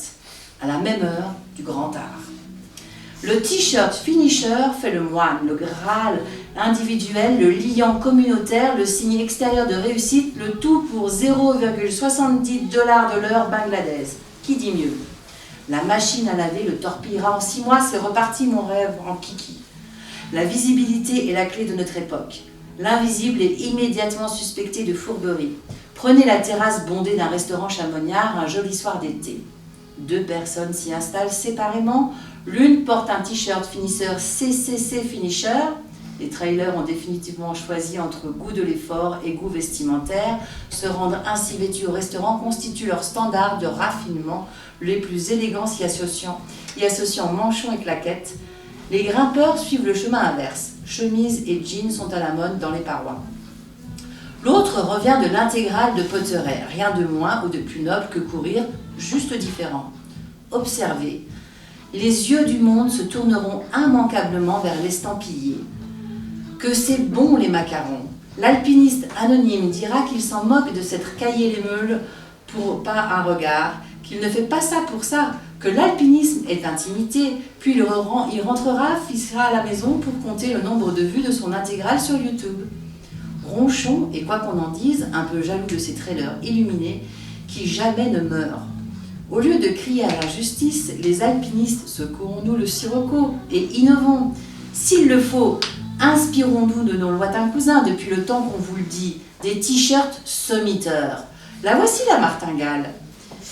B: à la même heure du grand art. Le t-shirt finisher fait le moine, le Graal individuel, le liant communautaire, le signe extérieur de réussite, le tout pour 0,70 $ de l'heure bangladaise. Qui dit mieux? La machine à laver le torpillera en 6 mois, c'est reparti mon rêve en kiki. La visibilité est la clé de notre époque. L'invisible est immédiatement suspecté de fourberie. Prenez la terrasse bondée d'un restaurant chamonniard un joli soir d'été. 2 personnes s'y installent séparément. L'une porte un t-shirt finisseur CCC Finisher. Les trailers ont définitivement choisi entre goût de l'effort et goût vestimentaire. Se rendre ainsi vêtus au restaurant constitue leur standard de raffinement, les plus élégants y associant manchons et claquettes. Les grimpeurs suivent le chemin inverse. Chemises et jeans sont à la mode dans les parois. L'autre revient de l'intégrale de Potteret, rien de moins ou de plus noble que courir, juste différent. Observez, les yeux du monde se tourneront immanquablement vers l'estampillé. Que c'est bon les macarons. L'alpiniste anonyme dira qu'il s'en moque de s'être caillé les meules pour pas un regard, qu'il ne fait pas ça pour ça, que l'alpinisme est intimité, puis il rentrera, fixera à la maison pour compter le nombre de vues de son intégrale sur YouTube. Ronchon, et quoi qu'on en dise, un peu jaloux de ces trailers illuminés, qui jamais ne meurent. Au lieu de crier à l'injustice, les alpinistes secouons-nous le sirocco et innovons. S'il le faut, inspirons-nous de nos lointains cousins depuis le temps qu'on vous le dit, des t-shirts sommiteurs. La voici la martingale.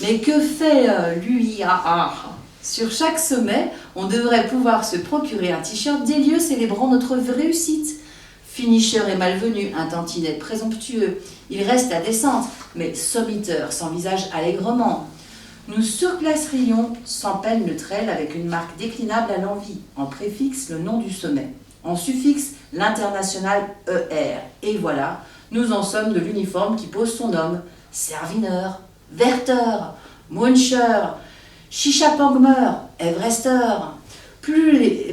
B: Mais que fait l'UIAA? Sur chaque sommet, on devrait pouvoir se procurer un t-shirt des lieux célébrant notre réussite. Finisher est malvenu, un tantinet présomptueux. Il reste la descente, mais sommiteur s'envisage allègrement. Nous surclasserions sans peine le trail avec une marque déclinable à l'envie. En préfixe, le nom du sommet. En suffixe, l'international ER. Et voilà, nous en sommes de l'uniforme qui pose son nom. Servineur, Werther, Muncher, Chichapangmer, Everester.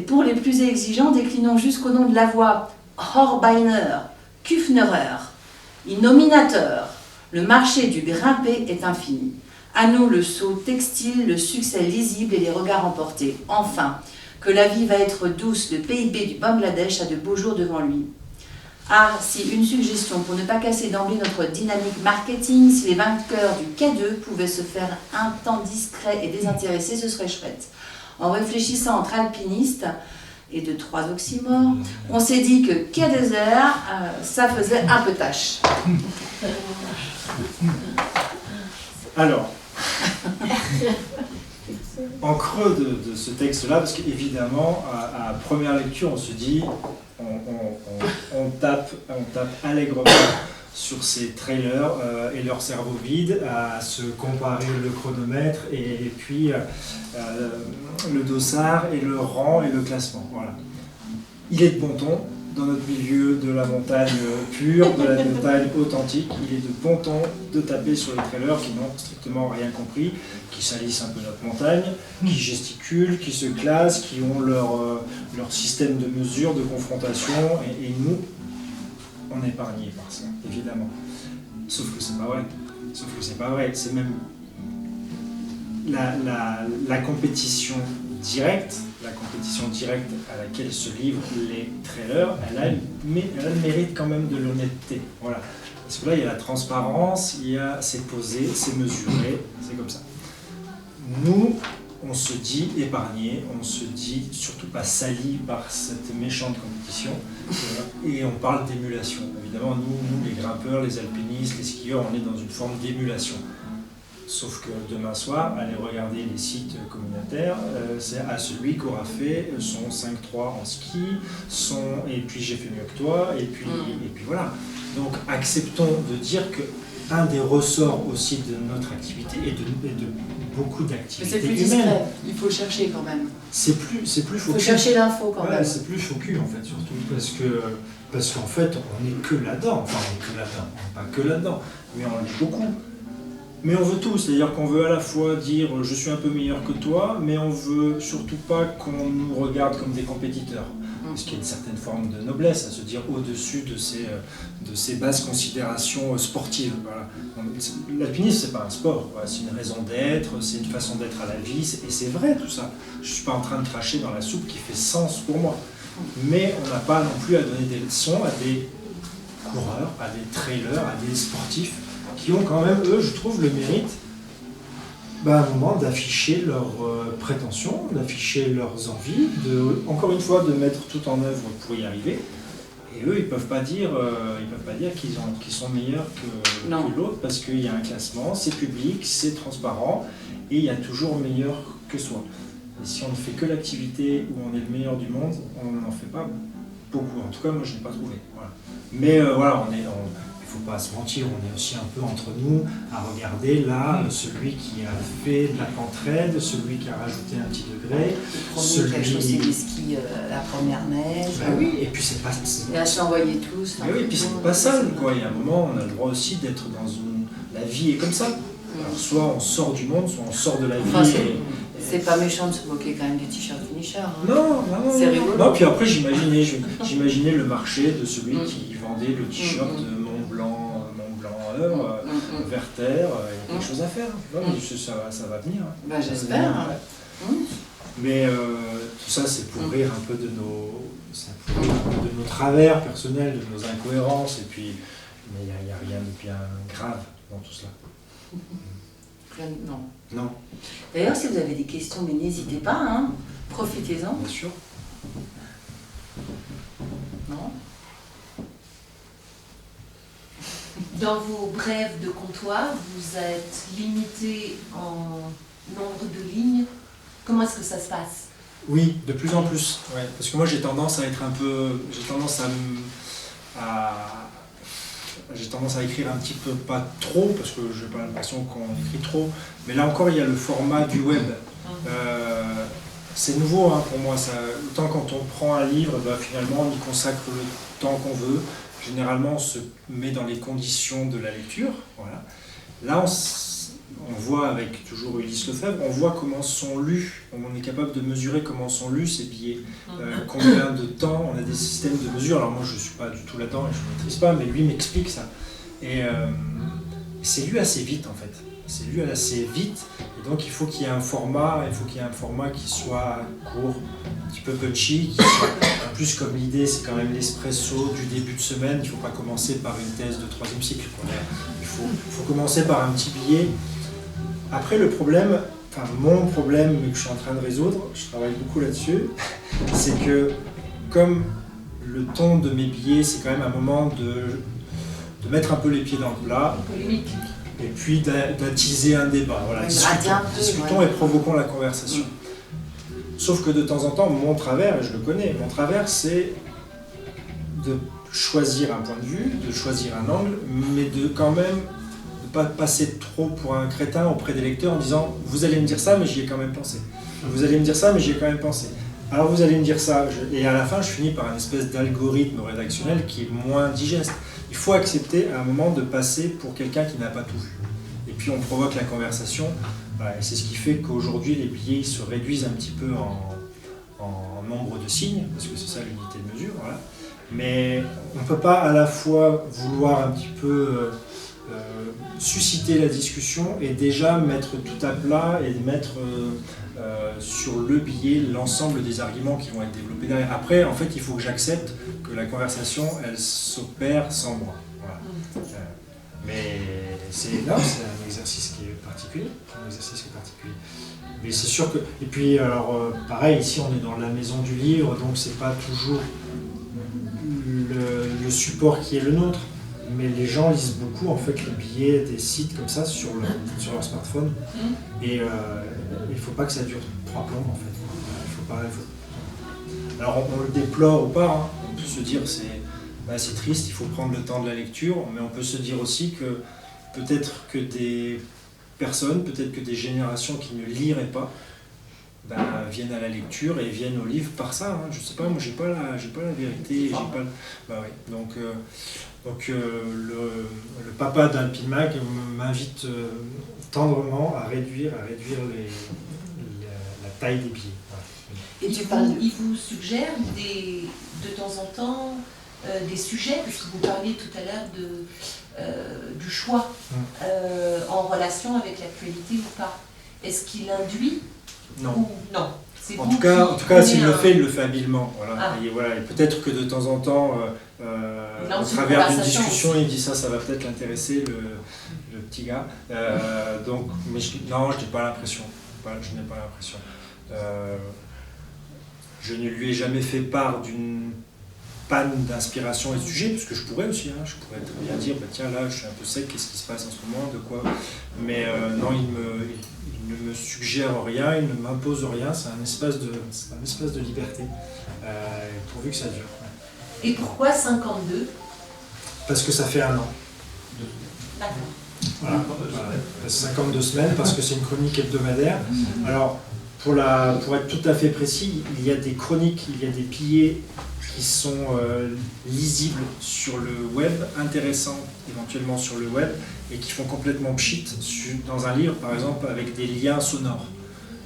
B: Pour les plus exigeants, déclinons jusqu'au nom de la voie. Horbeiner, Kufnerer, Innominateur. Le marché du grimpé est infini. À nous le saut textile, le succès lisible et les regards emportés. Enfin, que la vie va être douce, le PIB du Bangladesh a de beaux jours devant lui. Ah, si une suggestion pour ne pas casser d'emblée notre dynamique marketing, si les vainqueurs du K2 pouvaient se faire un temps discret et désintéressé, ce serait chouette. En réfléchissant entre alpinistes et de 3 oxymores, on s'est dit que K2R, ça faisait un peu tâche.
A: Alors, en creux de ce texte-là, parce qu'évidemment, à première lecture, on se dit, on tape allègrement sur ces trailers et leur cerveau vide à se comparer le chronomètre et puis le dossard et le rang et le classement. Voilà. Il est de bon ton dans notre milieu de la montagne pure, de la montagne authentique. Il est de bon ton de taper sur les trailers qui n'ont strictement rien compris, qui salissent un peu notre montagne, qui gesticulent, qui se classent, qui ont leur système de mesure, de confrontation, et nous, on est épargnés par ça, évidemment. Sauf que c'est pas vrai. Sauf que c'est pas vrai. C'est même la compétition directe, à laquelle se livrent les trailers, elle a le mérite quand même de l'honnêteté. Voilà. Parce que là, il y a la transparence, c'est posé, c'est mesuré, c'est comme ça. Nous, on se dit épargné, on se dit surtout pas sali par cette méchante compétition, et on parle d'émulation. Évidemment, nous, les grimpeurs, les alpinistes, les skieurs, on est dans une forme d'émulation. Sauf que demain soir, allez regarder les sites communautaires, c'est à celui qui aura fait son 5-3 en ski, et puis j'ai fait mieux que toi, et puis voilà. Donc acceptons de dire que un des ressorts aussi de notre activité et de beaucoup d'activités
B: humaines. Mais c'est plus discret, il faut chercher quand même.
A: C'est plus focus.
B: Il faut chercher l'info quand même.
A: C'est plus focus en fait, surtout parce qu'en fait on n'est que là-dedans, enfin on n'est pas que là-dedans, mais on lit beaucoup. Mais on veut tout, c'est-à-dire qu'on veut à la fois dire je suis un peu meilleur que toi, mais on veut surtout pas qu'on nous regarde comme des compétiteurs. ce qui est une certaine forme de noblesse, à se dire au-dessus de ces basses considérations sportives. Voilà. L'alpinisme, c'est pas un sport, voilà, c'est une raison d'être, c'est une façon d'être à la vie, et c'est vrai tout ça. Je suis pas en train de cracher dans la soupe qui fait sens pour moi. Mais on n'a pas non plus à donner des leçons à des coureurs, à des trailers, à des sportifs qui ont quand même, eux, je trouve, le mérite à un moment d'afficher leurs prétentions, d'afficher leurs envies, encore une fois de mettre tout en œuvre pour y arriver. Et eux, ils ne peuvent pas dire qu'ils sont meilleurs que l'autre parce qu'il y a un classement, c'est public, c'est transparent et il y a toujours meilleur que soi. Et si on ne fait que l'activité où on est le meilleur du monde, on n'en fait pas beaucoup. En tout cas, moi, je n'ai pas trouvé. Voilà. Mais voilà, il ne faut pas se mentir, on est aussi un peu entre nous à regarder là celui qui a fait de la pentraide, celui qui a rajouté un petit degré,
B: celui qui a chaussé les skis la première neige.
A: Ben oui, et puis c'est pas.
B: Et à s'envoyer tous.
A: Mais oui, et puis c'est pas sale, quoi. Il y a un moment, on a le droit aussi d'être dans une. La vie est comme ça. Alors, soit on sort du monde, soit on sort de la vie.
B: Enfin, c'est pas méchant de se moquer quand même du t-shirt finisher. Hein.
A: Non.
B: C'est rigolo.
A: Non, puis après, j'imaginais le marché de celui qui vendait le t-shirt Mont Blanc Werther, il y a quelque chose à faire. Non, ça va venir.
B: Ben, j'espère.
A: Mais tout ça, c'est pour rire un peu de nos travers personnels, de nos incohérences, et puis, mais il n'y a rien de bien grave dans tout cela. Non.
B: D'ailleurs, si vous avez des questions, mais n'hésitez pas, hein, profitez-en.
A: Bien sûr.
B: Non.
C: Dans vos brèves de comptoir, vous êtes limité en nombre de lignes. Comment est-ce que ça se passe?
A: Oui, de plus en plus. Ouais, parce que moi j'ai tendance à être un peu, j'ai tendance à écrire un petit peu, pas trop, parce que j'ai pas l'impression qu'on écrit trop. Mais là encore, il y a le format du web. C'est nouveau pour moi. Autant quand on prend un livre, finalement on y consacre le temps qu'on veut. Généralement, on se met dans les conditions de la lecture. Voilà. Là, on voit avec toujours Ulysse Lefebvre, on voit comment sont lus, on est capable de mesurer comment sont lus ces billets, combien de temps, on a des systèmes de mesure. Alors moi, je ne suis pas du tout là-dedans et je ne maîtrise pas, mais lui m'explique ça. Et c'est lu assez vite en fait. C'est lu assez vite, et donc il faut qu'il y ait un format, qui soit court, un petit peu punchy, qui soit, en plus comme l'idée c'est quand même l'espresso du début de semaine, il ne faut pas commencer par une thèse de 3e cycle, il faut commencer par un petit billet. Après mon problème que je suis en train de résoudre, je travaille beaucoup là-dessus, c'est que comme le ton de mes billets c'est quand même un moment de mettre un peu les pieds dans le plat, et puis d'attiser un débat. Voilà, discutons et provoquons la conversation. Sauf que de temps en temps, mon travers, et je le connais, mon travers c'est de choisir un point de vue, de choisir un angle, mais de quand même ne pas passer trop pour un crétin auprès des lecteurs en disant « vous allez me dire ça, mais j'y ai quand même pensé. Vous allez me dire ça, mais j'y ai quand même pensé. Alors vous allez me dire ça. » Et à la fin, je finis par une espèce d'algorithme rédactionnel qui est moins digeste. Il faut accepter à un moment de passer pour quelqu'un qui n'a pas tout vu. Et puis on provoque la conversation. Et c'est ce qui fait qu'aujourd'hui, les billets se réduisent un petit peu en nombre de signes, parce que c'est ça l'unité de mesure. Voilà. Mais on ne peut pas à la fois vouloir un petit peu susciter la discussion et déjà mettre tout à plat et mettre sur le billet l'ensemble des arguments qui vont être développés derrière. Après, en fait, il faut que j'accepte que la conversation, elle s'opère sans moi. Voilà. Mais c'est un exercice qui est particulier. Mais c'est sûr que... Et puis, alors, pareil, ici, on est dans la maison du livre, donc c'est pas toujours le support qui est le nôtre. Mais les gens lisent beaucoup en fait les billets des sites comme ça sur leur smartphone. Et il ne faut pas que ça dure 3 plombes en fait. Alors on le déplore ou pas, hein. On peut se dire c'est triste, il faut prendre le temps de la lecture, mais on peut se dire aussi que peut-être que des personnes, peut-être que des générations qui ne liraient pas, viennent à la lecture et viennent au livre par ça. Hein. Je sais pas, moi j'ai pas la vérité, Donc le papa d'Alpine Mag m'invite tendrement à réduire la taille des billets. Voilà.
B: Et tu parles
C: Il vous suggère de temps en temps des sujets, parce que vous parliez tout à l'heure du choix en relation avec l'actualité ou pas. Est-ce qu'il induit
A: Non.
C: ou non?
A: En tout cas, s'il le fait, il le fait habilement. Voilà. Et peut-être que de temps en temps, au travers d'une discussion, il dit ça va peut-être l'intéresser, le petit gars. Mais je n'ai pas l'impression. Je n'ai pas l'impression. Je ne lui ai jamais fait part d'une panne d'inspiration et de sujet, parce que je pourrais aussi, je pourrais très bien dire, tiens là je suis un peu sec, qu'est-ce qui se passe en ce moment, de quoi. Mais non, il ne me suggère rien, il ne m'impose rien, c'est un espace de liberté, pourvu que ça dure.
C: Et pourquoi 52?
A: Parce que ça fait 1 an.
C: D'accord.
A: Voilà. 52 semaines, parce que c'est une chronique hebdomadaire. Alors, pour être tout à fait précis, il y a des chroniques, il y a des billets qui sont lisibles sur le web, intéressants éventuellement sur le web, et qui font complètement pchit dans un livre, par exemple, avec des liens sonores.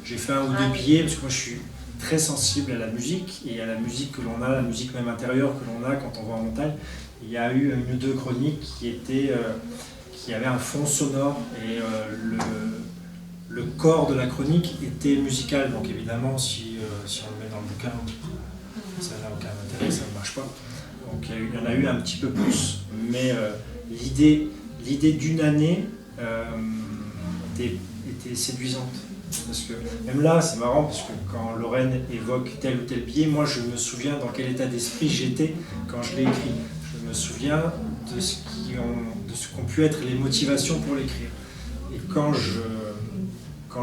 A: J'ai fait 1 ou 2 billets, parce que moi je suis très sensible à la musique, et à la musique que l'on a, la musique même intérieure que l'on a quand on va en montagne. Il y a eu 1 ou 2 chroniques qui avaient un fond sonore, et le corps de la chronique était musical, donc évidemment si on le met dans le bouquin, ça n'a aucun intérêt, ça ne marche pas. Donc il y en a eu un petit peu plus, mais l'idée d'une année était séduisante. Parce que même là, c'est marrant, parce que quand Lorraine évoque tel ou tel billet, moi je me souviens dans quel état d'esprit j'étais quand je l'ai écrit. Je me souviens de ce qu'ont pu être les motivations pour l'écrire. Et quand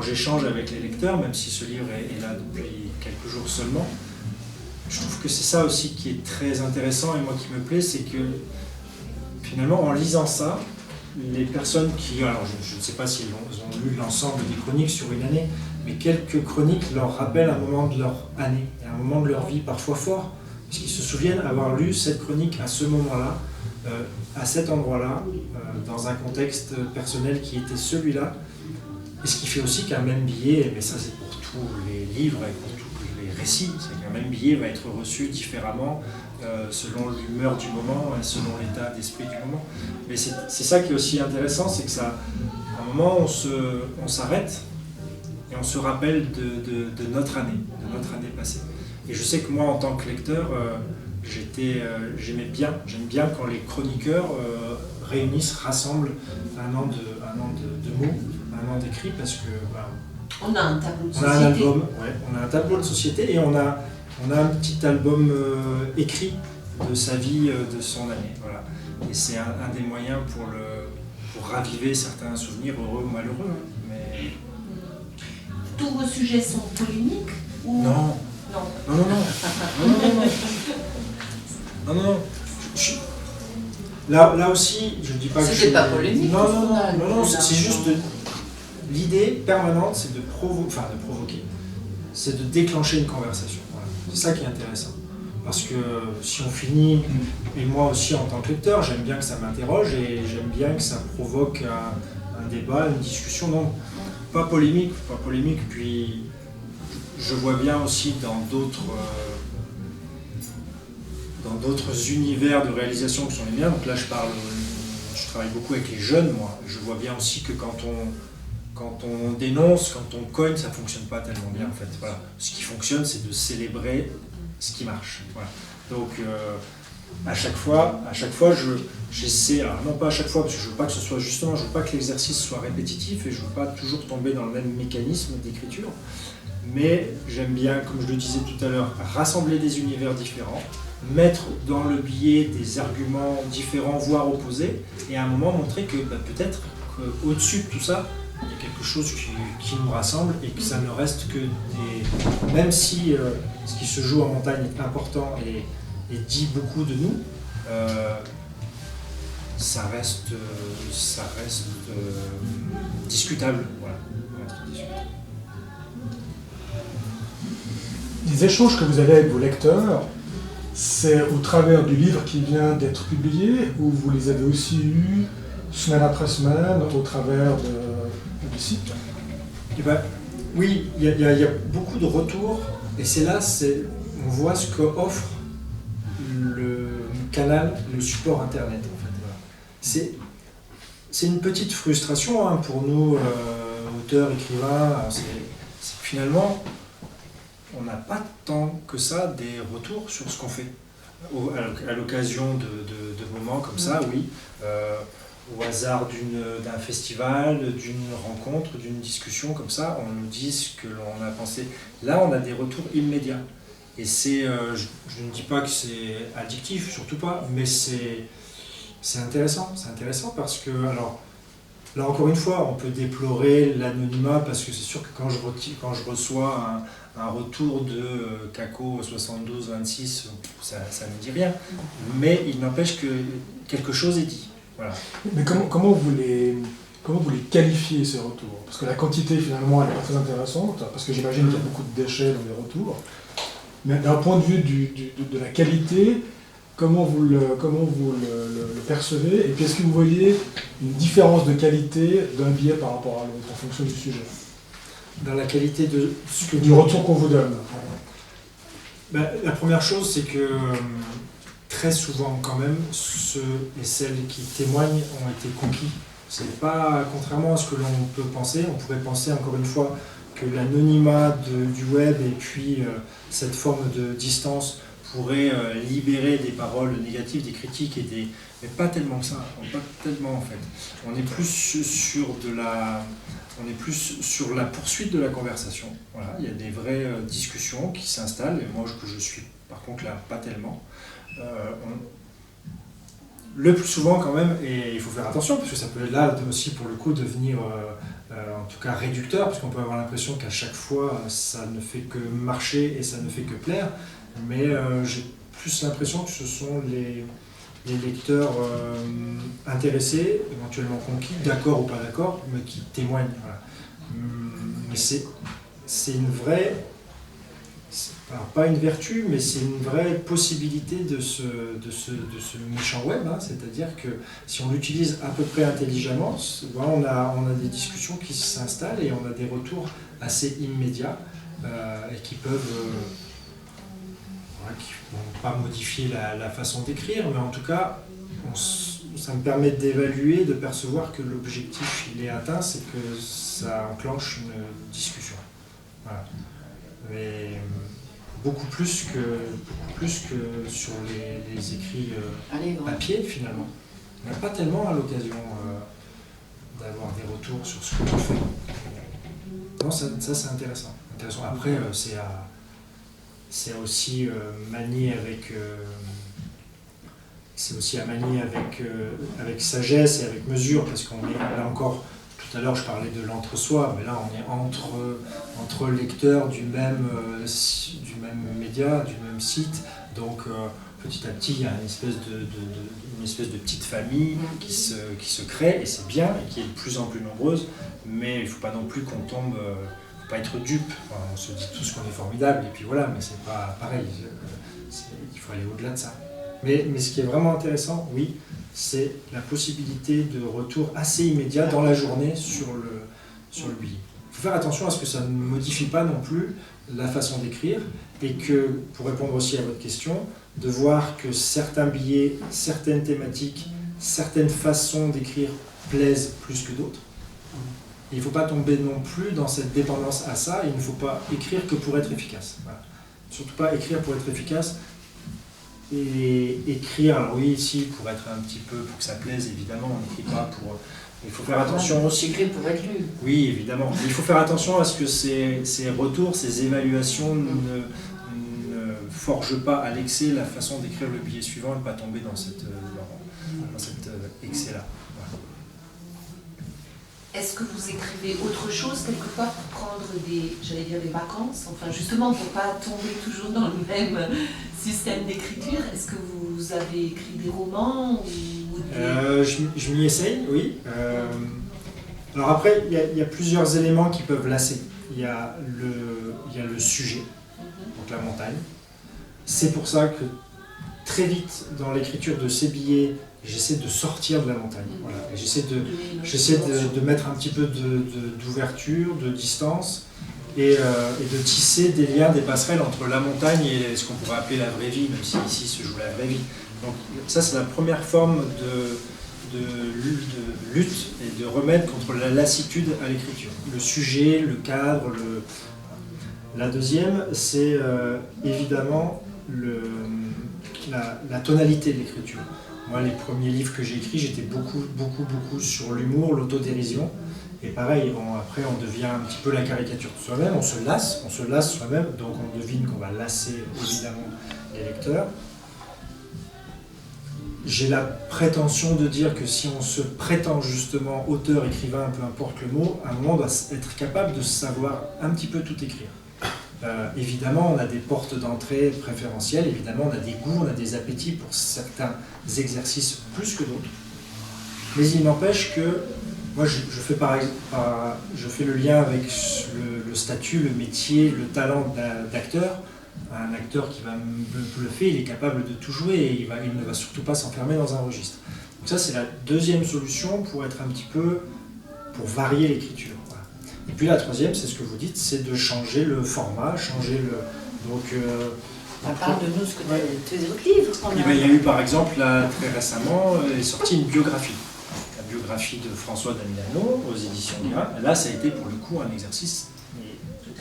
A: j'échange avec les lecteurs, même si ce livre est là depuis quelques jours seulement, je trouve que c'est ça aussi qui est très intéressant et moi qui me plaît, c'est que finalement en lisant ça, les personnes qui, alors je ne sais pas s'ils ont lu l'ensemble des chroniques sur une année, mais quelques chroniques leur rappellent un moment de leur année, et un moment de leur vie parfois fort, parce qu'ils se souviennent avoir lu cette chronique à ce moment-là, à cet endroit-là, dans un contexte personnel qui était celui-là. Et ce qui fait aussi qu'un même billet, mais ça c'est pour tous les livres et pour tous les récits, c'est qu'un même billet va être reçu différemment selon l'humeur du moment et selon l'état d'esprit du moment. Mais c'est ça qui est aussi intéressant, c'est que ça, à un moment on s'arrête et on se rappelle de notre année passée. Et je sais que moi en tant que lecteur, j'aime bien quand les chroniqueurs rassemblent un an de mots, un an d'écrits, parce que
C: on a un tableau de société.
A: On a un tableau de société et on a un petit album écrit de sa vie, de son année. Voilà. Et c'est un des moyens pour raviver certains souvenirs heureux ou malheureux. Mais...
C: Tous vos sujets sont polémiques ou...
A: Non. Là aussi, je ne dis pas que
B: c'était pas polémique.
A: Non, c'est juste l'idée permanente, c'est de provoquer, c'est de déclencher une conversation. Voilà. C'est ça qui est intéressant. Parce que si on finit, et moi aussi en tant que lecteur, j'aime bien que ça m'interroge et j'aime bien que ça provoque un débat, une discussion. Non, pas polémique. Puis je vois bien aussi dans d'autres univers de réalisation que sont les miens. Donc là, je travaille beaucoup avec les jeunes, moi. Je vois bien aussi que quand on dénonce, quand on cogne, ça ne fonctionne pas tellement bien, en fait. Voilà. Ce qui fonctionne, c'est de célébrer ce qui marche. Voilà. Donc, à chaque fois, j'essaie, alors non pas à chaque fois, parce que je veux pas que ce soit justement, je veux pas que l'exercice soit répétitif et je veux pas toujours tomber dans le même mécanisme d'écriture. Mais j'aime bien, comme je le disais tout à l'heure, rassembler des univers différents, mettre dans le billet des arguments différents, voire opposés, et à un moment montrer que peut-être qu'au-dessus de tout ça, il y a quelque chose qui nous rassemble et que ça ne reste que des... Même si ce qui se joue en montagne est important et dit beaucoup de nous, ça reste discutable. Voilà.
D: Les échanges que vous avez avec vos lecteurs, c'est au travers du livre qui vient d'être publié ou vous les avez aussi eus semaine après semaine au travers du site?
A: Et ben, Oui, il y a beaucoup de retours, et c'est là, on voit ce qu'offre le canal, le support internet. En fait. Voilà. C'est une petite frustration hein, pour nous, auteurs, écrivains, c'est finalement, on n'a pas tant que ça des retours sur ce qu'on fait. À l'occasion de moments comme ça, oui, au hasard d'un festival, d'une rencontre, d'une discussion comme ça, on nous dit ce que l'on a pensé. Là, on a des retours immédiats. Et je ne dis pas que c'est addictif, surtout pas, mais c'est intéressant. C'est intéressant parce que, alors, là encore une fois, on peut déplorer l'anonymat parce que c'est sûr que quand je reçois un retour de Kako 72-26, ça ne me dit rien. Mais il n'empêche que quelque chose est dit. Voilà.
D: Mais comment vous les qualifiez ces retours? Parce que la quantité finalement elle est pas très intéressante, parce que j'imagine qu'il y a beaucoup de déchets dans les retours. Mais d'un point de vue de la qualité, comment vous le percevez? Et puis est-ce que vous voyez une différence de qualité d'un billet par rapport à l'autre en fonction du sujet?
A: Dans la qualité
D: du retour qu'on vous donne.
A: Ben, la première chose, c'est que très souvent, quand même, ceux et celles qui témoignent ont été conquis. C'est pas, contrairement à ce que l'on peut penser, on pourrait penser encore une fois que l'anonymat du web et puis cette forme de distance pourrait libérer des paroles négatives, des critiques mais pas tellement que ça, pas tellement en fait. On est plus sur la poursuite de la conversation. Voilà, il y a des vraies discussions qui s'installent, et moi que je suis par contre là pas tellement. Le plus souvent quand même, et il faut faire attention, parce que ça peut là aussi pour le coup devenir en tout cas réducteur, parce qu'on peut avoir l'impression qu'à chaque fois ça ne fait que marcher et ça ne fait que plaire, mais j'ai plus l'impression que ce sont les lecteurs intéressés, éventuellement conquis, d'accord ou pas d'accord, mais qui témoignent. Voilà. Mais c'est une vraie, alors pas une vertu, mais c'est une vraie possibilité de ce méchant web, hein. C'est-à-dire que si on l'utilise à peu près intelligemment, on a des discussions qui s'installent et on a des retours assez immédiats et qui peuvent qui ne vont pas modifier la façon d'écrire, mais en tout cas, ça me permet d'évaluer, de percevoir que l'objectif il est atteint, c'est que ça enclenche une discussion. Voilà. Mais beaucoup plus que sur les écrits papier finalement. On n'a pas tellement à l'occasion d'avoir des retours sur ce que l'on fait. Non, ça c'est intéressant. Après, c'est aussi manier avec avec sagesse et avec mesure, parce qu'on est là encore, tout à l'heure je parlais de l'entre-soi, mais là on est entre lecteurs du même média, du même site, donc petit à petit il y a une espèce de petite famille qui se crée, et c'est bien, et qui est de plus en plus nombreuse, mais il ne faut pas non plus qu'on tombe, pas être dupe. Enfin, on se dit tous qu'on est formidable, et puis voilà, mais c'est pas pareil, il faut aller au-delà de ça. Mais ce qui est vraiment intéressant, oui, c'est la possibilité de retour assez immédiat dans la journée sur le billet. Il faut faire attention à ce que ça ne modifie pas non plus la façon d'écrire, et que, pour répondre aussi à votre question, de voir que certains billets, certaines thématiques, certaines façons d'écrire plaisent plus que d'autres. Il ne faut pas tomber non plus dans cette dépendance à ça, il ne faut pas écrire que pour être efficace. Voilà. Surtout pas écrire pour être efficace, et écrire, alors oui, ici, pour être un petit peu, pour que ça plaise, évidemment, on n'écrit pas pour... Il faut faire attention aussi...
B: Écrire pour être lu.
A: Oui, évidemment. Il faut faire attention à ce que ces retours, ces évaluations ne forgent pas à l'excès la façon d'écrire le billet suivant et ne pas tomber dans cet excès-là.
C: Est-ce que vous écrivez autre chose quelque part pour prendre des vacances, enfin justement pour ne pas tomber toujours dans le même système d'écriture? Est-ce que vous avez écrit des romans ou
A: je m'y essaye, oui. Alors après, il y a plusieurs éléments qui peuvent lasser. Il y a le sujet, donc la montagne. C'est pour ça que très vite dans l'écriture de ces billets, j'essaie de sortir de la montagne. Voilà. J'essaie de mettre un petit peu d'ouverture, de distance, et de tisser des liens, des passerelles entre la montagne et ce qu'on pourrait appeler la vraie vie, même si ici se joue la vraie vie. Donc ça, c'est la première forme de lutte et de remède contre la lassitude à l'écriture. Le sujet, le cadre, La deuxième, c'est évidemment la tonalité de l'écriture. Moi, les premiers livres que j'ai écrits, j'étais beaucoup sur l'humour, l'autodérision. Et pareil, après, on devient un petit peu la caricature de soi-même, on se lasse soi-même, donc on devine qu'on va lasser évidemment les lecteurs. J'ai la prétention de dire que si on se prétend justement auteur, écrivain, peu importe le mot, à un moment on doit être capable de savoir un petit peu tout écrire. Évidemment, on a des portes d'entrée préférentielles, évidemment, on a des goûts, on a des appétits pour certains exercices plus que d'autres. Mais il n'empêche que moi, je fais le lien avec le statut, le métier, le talent d'acteur. Un acteur qui va me bluffer, il est capable de tout jouer et il ne va surtout pas s'enfermer dans un registre. Donc ça, c'est la deuxième solution pour être un petit peu, pour varier l'écriture. Voilà. Et puis la troisième, c'est ce que vous dites, c'est de changer le format, changer le... Donc,
B: parle de nous ce que tes autres livres.
A: Il y a eu par exemple, là, très récemment, est sortie une biographie. La biographie de François Damiano aux éditions Guérin. Là, ça a été pour le coup un exercice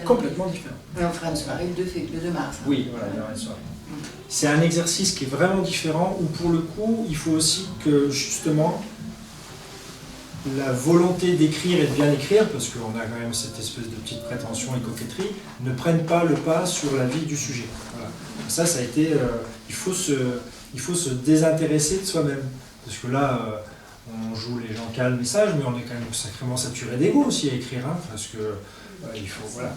A: complètement différent.
B: Mais on fera une soirée le 2 mars. Hein.
A: Oui, voilà, il y aura une soirée. C'est un exercice qui est vraiment différent où pour le coup, il faut aussi que justement la volonté d'écrire et de bien écrire, parce qu'on a quand même cette espèce de petite prétention et coquetterie, ne prenne pas le pas sur la vie du sujet. Voilà. Ça a été... il faut se désintéresser de soi-même. Parce que là, on joue les gens calmes message, mais on est quand même sacrément saturé d'ego aussi à écrire, hein, parce que il faut... Voilà.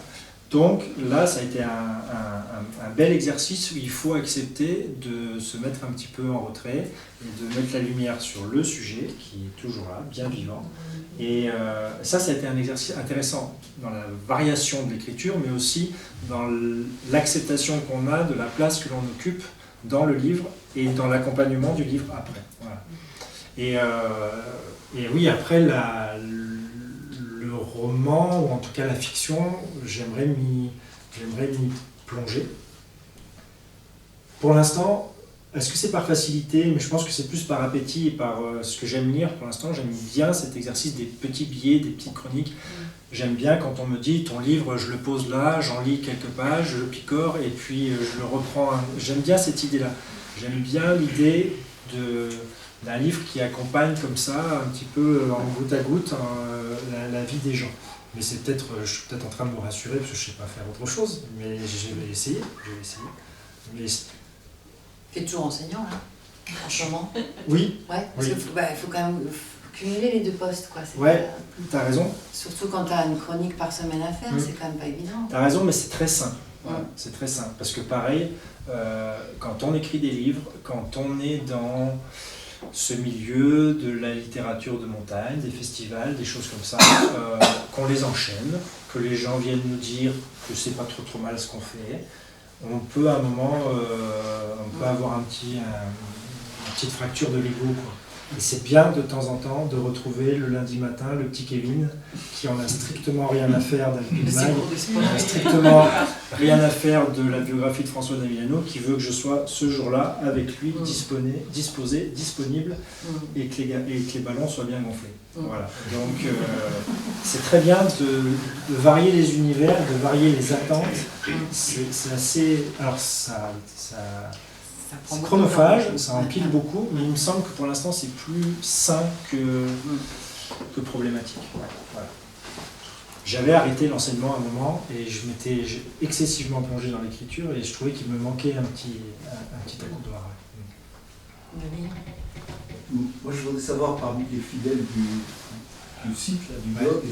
A: Donc là, ça a été un bel exercice où il faut accepter de se mettre un petit peu en retrait et de mettre la lumière sur le sujet qui est toujours là, bien vivant. Et ça a été un exercice intéressant dans la variation de l'écriture, mais aussi dans l'acceptation qu'on a de la place que l'on occupe dans le livre et dans l'accompagnement du livre après. Voilà. Et oui, après, le roman, ou en tout cas la fiction, j'aimerais m'y plonger. Pour l'instant, est-ce que c'est par facilité? Mais je pense que c'est plus par appétit et par ce que j'aime lire. Pour l'instant, j'aime bien cet exercice des petits billets, des petites chroniques. J'aime bien quand on me dit, ton livre, je le pose là, j'en lis quelques pages, je le picore et puis je le reprends. J'aime bien cette idée-là. J'aime bien l'idée d'un livre qui accompagne comme ça, un petit peu en goutte à goutte, la vie des gens. Mais je suis peut-être en train de me rassurer parce que je ne sais pas faire autre chose, mais je vais essayer. Mais...
B: Tu es toujours enseignant, là, en ce moment.
A: Oui.
B: Ouais, parce qu'il faut quand même cumuler les deux postes, quoi.
A: Ouais, tu as raison.
B: Surtout quand tu as une chronique par semaine à faire, c'est quand même pas évident.
A: Tu as raison, mais c'est très sain. Voilà, c'est très simple, parce que pareil, quand on écrit des livres, quand on est dans ce milieu de la littérature de montagne, des festivals, des choses comme ça, qu'on les enchaîne, que les gens viennent nous dire que c'est pas trop mal ce qu'on fait, on peut à un moment avoir une petite fracture de l'ego, quoi. Et c'est bien de temps en temps de retrouver le lundi matin le petit Kevin qui en a strictement rien à faire d'Alpine, qui n'a strictement rien à faire de la biographie de François Damiano, qui veut que je sois ce jour-là avec lui, disposé, disponible et que les ballons soient bien gonflés. Voilà. Donc c'est très bien de varier les univers, de varier les attentes. C'est assez... Alors c'est chronophage, ça empile beaucoup, mais il me semble que pour l'instant c'est plus sain que problématique. Voilà. J'avais arrêté l'enseignement à un moment et je m'étais excessivement plongé dans l'écriture et je trouvais qu'il me manquait un petit accoudoir.
E: Moi je voudrais savoir parmi les fidèles du site, là, du blog,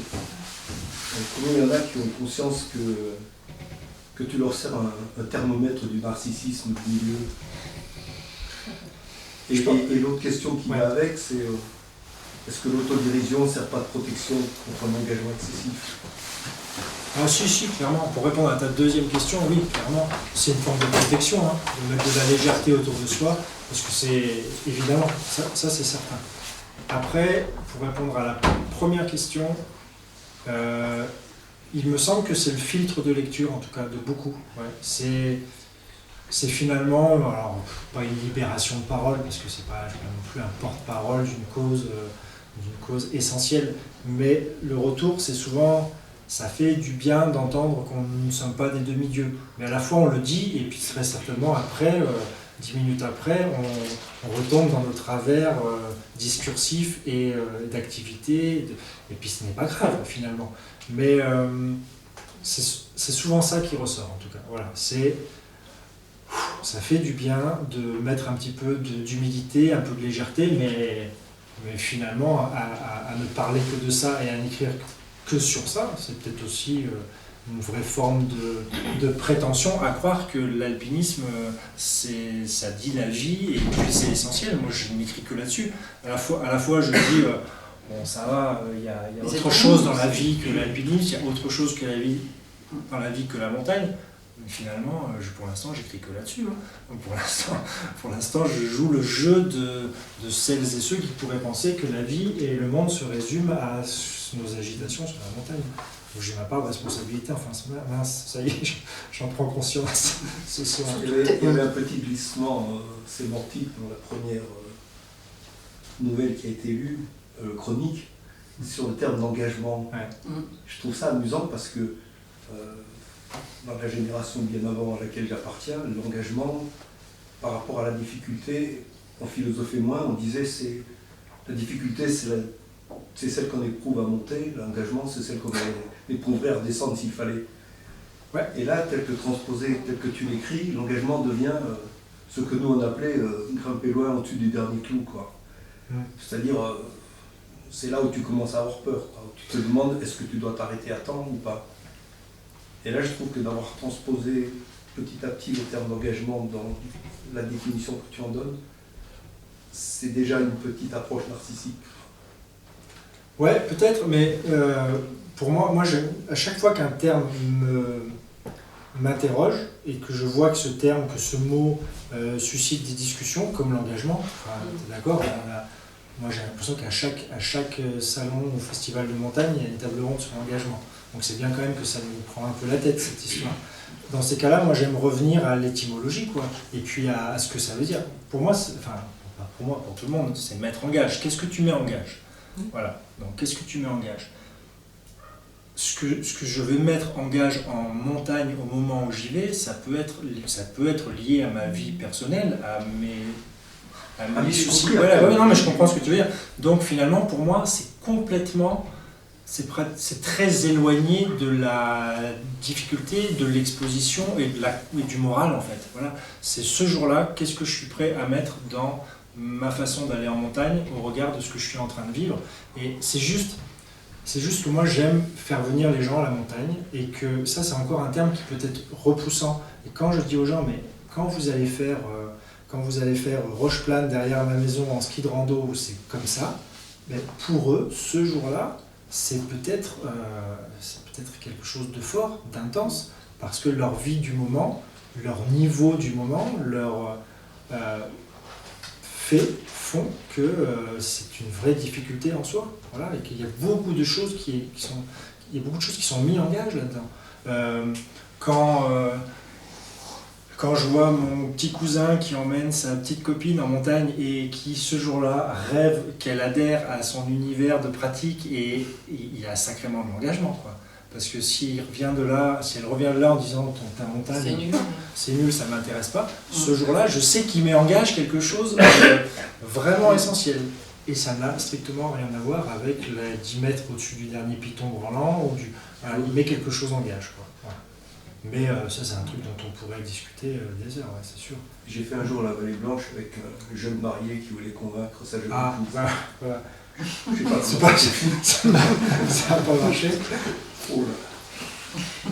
E: combien il y en a qui ont conscience que tu leur sers un thermomètre du narcissisme du milieu. Et l'autre question qui va avec, c'est est-ce que l'autodérision ne sert pas de protection contre un engagement excessif?
A: Ah si, clairement. Pour répondre à ta deuxième question, oui, clairement. C'est une forme de protection, hein, de mettre de la légèreté autour de soi, parce que c'est évidemment, ça c'est certain. Après, pour répondre à la première question, il me semble que c'est le filtre de lecture, en tout cas, de beaucoup. Ouais. C'est finalement, alors, pas une libération de parole, parce que c'est pas non plus un porte-parole d'une cause essentielle, mais le retour, c'est souvent, ça fait du bien d'entendre qu'on ne sommes pas des demi-dieux. Mais à la fois, on le dit, et puis très certainement après, 10 minutes après, on retombe dans nos travers discursifs et d'activité, et puis ce n'est pas grave, finalement. Mais c'est souvent ça qui ressort, en tout cas. Voilà, ça fait du bien de mettre un petit peu d'humilité, un peu de légèreté, mais finalement, à ne parler que de ça et à n'écrire que sur ça, c'est peut-être aussi une vraie forme de prétention à croire que l'alpinisme, ça dit la vie et puis c'est essentiel. Moi, je n'écris que là-dessus. À la fois je dis, bon, ça va, il y a autre chose dans la vie que l'alpinisme, il y a autre chose dans la vie que la montagne. Mais finalement, pour l'instant, j'écris que là-dessus. Hein. Donc pour l'instant, je joue le jeu de celles et ceux qui pourraient penser que la vie et le monde se résument à nos agitations sur la montagne. Donc j'ai ma part de responsabilité. Enfin, mince, ça y est, j'en prends conscience ce soir.
E: Il y avait un petit glissement sémantique dans la première nouvelle qui a été lue, chronique, sur le terme d'engagement.
A: Ouais.
E: Je trouve ça amusant parce que dans la génération bien avant à laquelle j'appartiens, l'engagement par rapport à la difficulté, on philosophait moins, on disait la difficulté c'est celle qu'on éprouve à monter, l'engagement c'est celle qu'on éprouverait à redescendre s'il fallait.
A: Ouais.
E: Et là, tel que transposé, tel que tu l'écris, l'engagement devient ce que nous on appelait grimper loin au-dessus du dernier clou, quoi. C'est-à-dire, c'est là où tu commences à avoir peur, quoi, où tu te demandes est-ce que tu dois t'arrêter à temps ou pas. Et là, je trouve que d'avoir transposé petit à petit le terme d'engagement dans la définition que tu en donnes, c'est déjà une petite approche narcissique.
A: Ouais, peut-être, mais pour moi à chaque fois qu'un terme m'interroge et que je vois que ce mot suscite des discussions, comme l'engagement, enfin, t'es d'accord, moi j'ai l'impression qu'à chaque salon ou festival de montagne, il y a une table ronde sur l'engagement. Donc c'est bien quand même que ça nous prend un peu la tête, cette histoire. Dans ces cas-là, moi j'aime revenir à l'étymologie, quoi, et puis à ce que ça veut dire. Pour moi, pas pour moi, pour tout le monde, c'est mettre en gage. Qu'est-ce que tu mets en gage ? Voilà, donc qu'est-ce que tu mets en gage ? Ce que je vais mettre en gage en montagne au moment où j'y vais, ça peut être lié à ma vie personnelle, à mes soucis. Voilà, ouais, non, mais je comprends ce que tu veux dire. Donc finalement, pour moi, c'est très éloigné de la difficulté, de l'exposition et du moral en fait. Voilà. C'est ce jour-là, qu'est-ce que je suis prêt à mettre dans ma façon d'aller en montagne au regard de ce que je suis en train de vivre. Et c'est juste que moi j'aime faire venir les gens à la montagne et que ça c'est encore un terme qui peut être repoussant. Et quand je dis aux gens, mais quand vous allez faire roche plane derrière ma maison en ski de rando, c'est comme ça, mais pour eux, ce jour-là, c'est peut-être quelque chose de fort, d'intense, parce que leur vie du moment, leur niveau du moment, leur font que c'est une vraie difficulté en soi, voilà, et qu'il y a beaucoup de choses qui sont mises en gage là-dedans. Quand je vois mon petit cousin qui emmène sa petite copine en montagne et qui ce jour-là rêve qu'elle adhère à son univers de pratique, et il y a sacrément de l'engagement, quoi. Parce que si elle revient de là en disant ta montagne c'est nul, ça ne m'intéresse pas, ce jour-là je sais qu'il met en gage quelque chose vraiment essentiel. Et ça n'a strictement rien à voir avec les 10 mètres au-dessus du dernier piton branlant, il met quelque chose en gage, quoi. Voilà. Mais ça c'est un truc dont on pourrait discuter des heures, ouais, c'est sûr.
E: J'ai fait un jour la Vallée Blanche avec un jeune marié qui voulait convaincre sa jeune épouse.
A: Voilà.
E: Je sais pas,
A: ça n'a pas marché.
E: Oh là.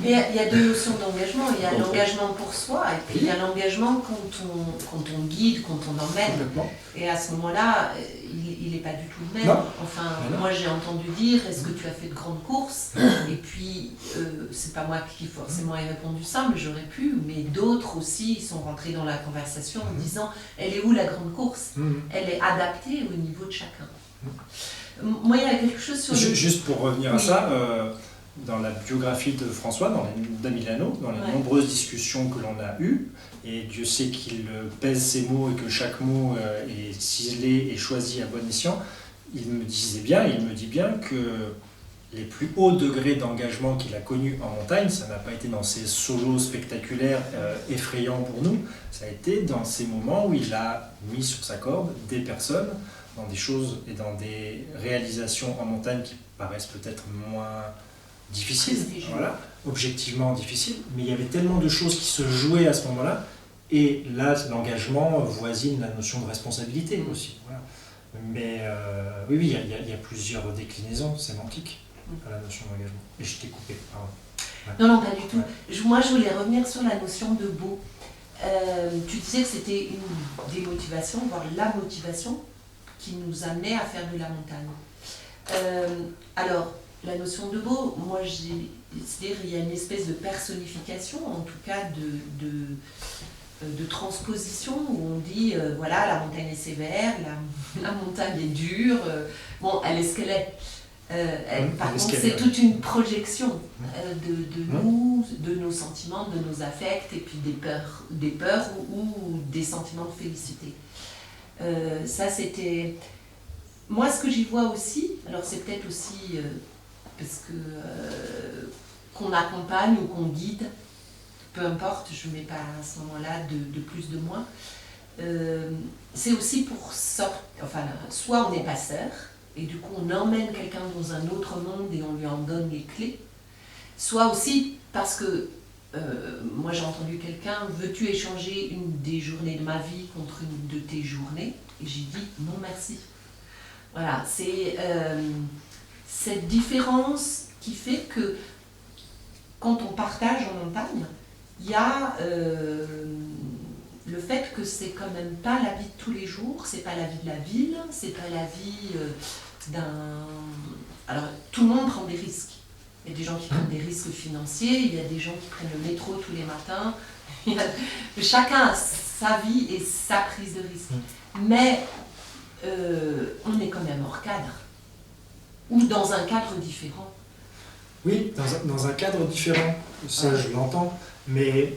C: Il y a deux notions d'engagement. Il y a l'engagement pour soi et puis il y a l'engagement quand on guide, quand on emmène. Et à ce moment-là, il n'est pas du tout le même.
A: Non.
C: Enfin, moi j'ai entendu dire, est-ce que tu as fait de grandes courses ? Et puis, c'est pas moi qui forcément ai répondu ça, mais j'aurais pu. Mais d'autres aussi sont rentrés dans la conversation en disant, elle est où la grande course ? Elle est adaptée au niveau de chacun. Moi, il y a quelque chose sur...
A: Juste pour revenir à ça, dans la biographie de François, d'Amilano, dans les
C: Ouais.
A: nombreuses discussions que l'on a eues, et Dieu sait qu'il pèse ses mots et que chaque mot est ciselé et choisi à bon escient, il me dit bien que les plus hauts degrés d'engagement qu'il a connus en montagne, ça n'a pas été dans ces solos spectaculaires effrayants pour nous, ça a été dans ces moments où il a mis sur sa corde des personnes dans des choses et dans des réalisations en montagne qui paraissent peut-être moins difficiles,
C: Prestigieux.
A: voilà, objectivement difficiles, mais il y avait tellement de choses qui se jouaient à ce moment-là, et là l'engagement voisine la notion de responsabilité aussi. Voilà. Mais oui, il y a plusieurs déclinaisons sémantiques à la notion d'engagement. Et je t'ai coupé, pardon.
C: Non, pas du tout. Moi, je voulais revenir sur la notion de beau. Tu disais que c'était une des motivations, voire la motivation, qui nous amenait à faire de la montagne. Alors, la notion de beau, moi, c'est-à-dire il y a une espèce de personnification, en tout cas de transposition, où on dit, voilà, la montagne est sévère, la montagne est dure, bon, elle est ce qu'elle est. Par contre, c'est toute une projection de nous, de nos sentiments, de nos affects, et puis des peurs ou des sentiments de félicité. Ça, c'était... Moi, ce que j'y vois aussi, alors c'est peut-être aussi parce que qu'on accompagne ou qu'on guide, peu importe, je ne mets pas à ce moment-là de plus, de moins, c'est aussi pour soit on est passeur, et du coup on emmène quelqu'un dans un autre monde et on lui en donne les clés, soit aussi parce que moi j'ai entendu quelqu'un, veux-tu échanger une des journées de ma vie contre une de tes journées? Et j'ai dit non merci. Voilà, c'est cette différence qui fait que quand on partage en montagne, il y a le fait que c'est quand même pas la vie de tous les jours, c'est pas la vie de la ville, c'est pas la vie d'un... Alors tout le monde prend des risques. Il y a des gens qui prennent des risques financiers, il y a des gens qui prennent le métro tous les matins. Chacun a sa vie et sa prise de risque. Mais on est quand même hors cadre. Ou dans un cadre différent.
A: Oui, dans un cadre différent, ça je l'entends, mais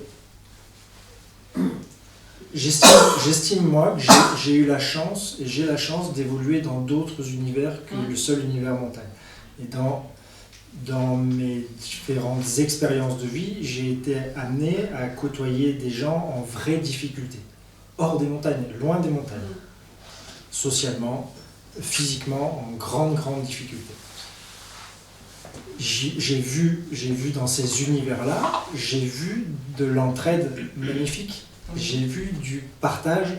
A: j'estime moi que j'ai eu la chance, et j'ai la chance d'évoluer dans d'autres univers que le seul univers montagne. Et dans mes différentes expériences de vie, j'ai été amené à côtoyer des gens en vraie difficulté, hors des montagnes, loin des montagnes, socialement, physiquement, en grande difficulté. J'ai vu dans ces univers-là, j'ai vu de l'entraide magnifique, j'ai vu du partage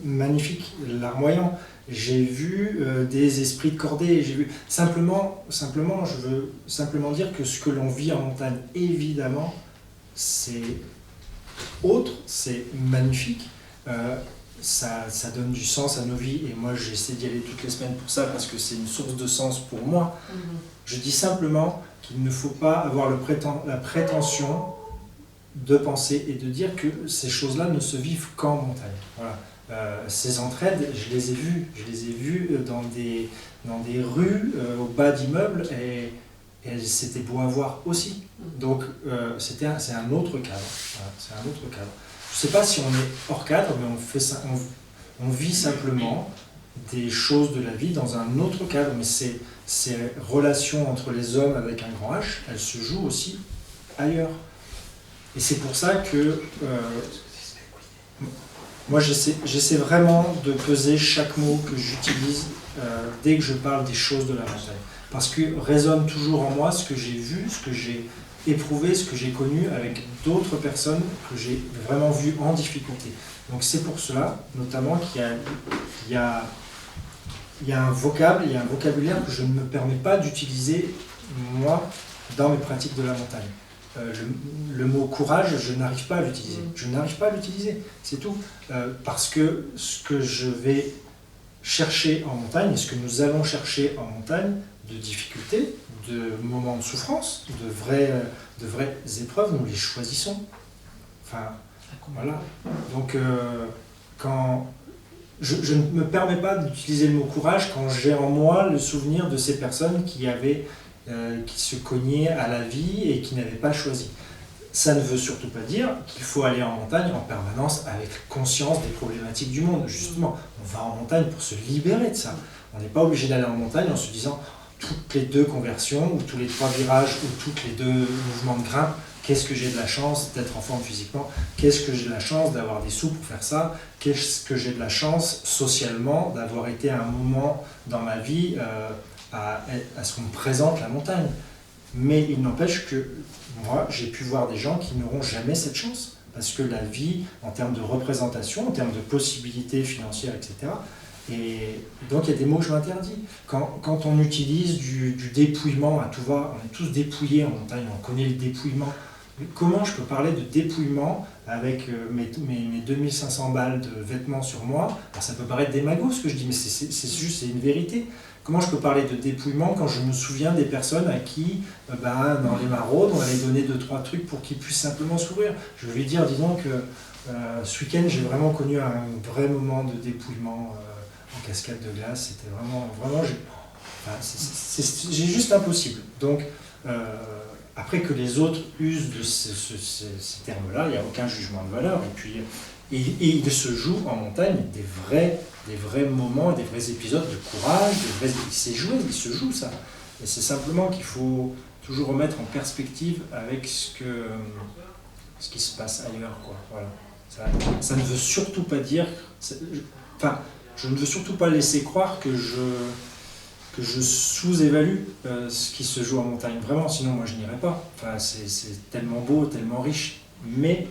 A: magnifique, larmoyant, j'ai vu des esprits de cordée, j'ai vu simplement, je veux simplement dire que ce que l'on vit en montagne, évidemment, c'est autre, c'est magnifique. Ça donne du sens à nos vies, et moi j'essaie d'y aller toutes les semaines pour ça, parce que c'est une source de sens pour moi. Je dis simplement qu'il ne faut pas avoir la prétention de penser et de dire que ces choses-là ne se vivent qu'en montagne. Voilà. Ces entraides, je les ai vues dans des rues, au bas d'immeubles, et c'était beau à voir aussi. Donc c'est un autre cadre. Voilà, c'est un autre cadre. Je ne sais pas si on est hors cadre, mais on vit simplement des choses de la vie dans un autre cadre. Mais ces relations entre les hommes avec un grand H, elles se jouent aussi ailleurs. Et c'est pour ça que moi j'essaie vraiment de peser chaque mot que j'utilise dès que je parle des choses de la montagne. Parce que résonne toujours en moi ce que j'ai vu, ce que j'ai éprouvé, ce que j'ai connu avec d'autres personnes que j'ai vraiment vues en difficulté. Donc c'est pour cela, notamment, qu'il y a un vocabulaire que je ne me permets pas d'utiliser, moi, dans mes pratiques de la montagne. Le mot courage, je n'arrive pas à l'utiliser. Je n'arrive pas à l'utiliser, c'est tout. Parce que ce que je vais chercher en montagne, et ce que nous allons chercher en montagne, de difficultés, de moments de souffrance, de vraies épreuves, nous les choisissons. Enfin, voilà. Donc, quand je ne me permets pas d'utiliser le mot courage quand j'ai en moi le souvenir de ces personnes qui avaient qui se cognaient à la vie et qui n'avaient pas choisi. Ça ne veut surtout pas dire qu'il faut aller en montagne en permanence avec conscience des problématiques du monde. Justement, on va en montagne pour se libérer de ça. On n'est pas obligé d'aller en montagne en se disant toutes les 2 conversions, ou tous les 3 virages, ou toutes les 2 mouvements de grimpe, qu'est-ce que j'ai de la chance d'être en forme physiquement, qu'est-ce que j'ai de la chance d'avoir des sous pour faire ça, qu'est-ce que j'ai de la chance socialement d'avoir été à un moment dans ma vie à ce qu'on me présente la montagne. Mais il n'empêche que moi, j'ai pu voir des gens qui n'auront jamais cette chance, parce que la vie, en termes de représentation, en termes de possibilités financières, etc., et donc il y a des mots que je m'interdis. Quand on utilise du dépouillement à tout va, on est tous dépouillés en montagne, on connaît le dépouillement. Mais comment je peux parler de dépouillement avec mes 2500 balles de vêtements sur moi? Alors ça peut paraître démago ce que je dis, mais c'est juste, c'est une vérité. Comment je peux parler de dépouillement quand je me souviens des personnes à qui, dans les maraudes, on allait donner 2-3 trucs pour qu'ils puissent simplement s'ouvrir? Je vais dire, disons que ce week-end, j'ai vraiment connu un vrai moment de dépouillement en cascade de glace. C'était vraiment j'ai juste impossible. Donc, après que les autres usent de ces termes-là, il n'y a aucun jugement de valeur. Et puis, il se joue en montagne des vrais moments, des vrais épisodes de courage, il se joue ça. Et c'est simplement qu'il faut toujours remettre en perspective avec ce qui se passe ailleurs, quoi. Voilà. Ça ne veut surtout pas dire... je ne veux surtout pas laisser croire que je sous-évalue ce qui se joue en montagne. Vraiment, sinon moi je n'irais pas. Enfin, c'est tellement beau, tellement riche. Mais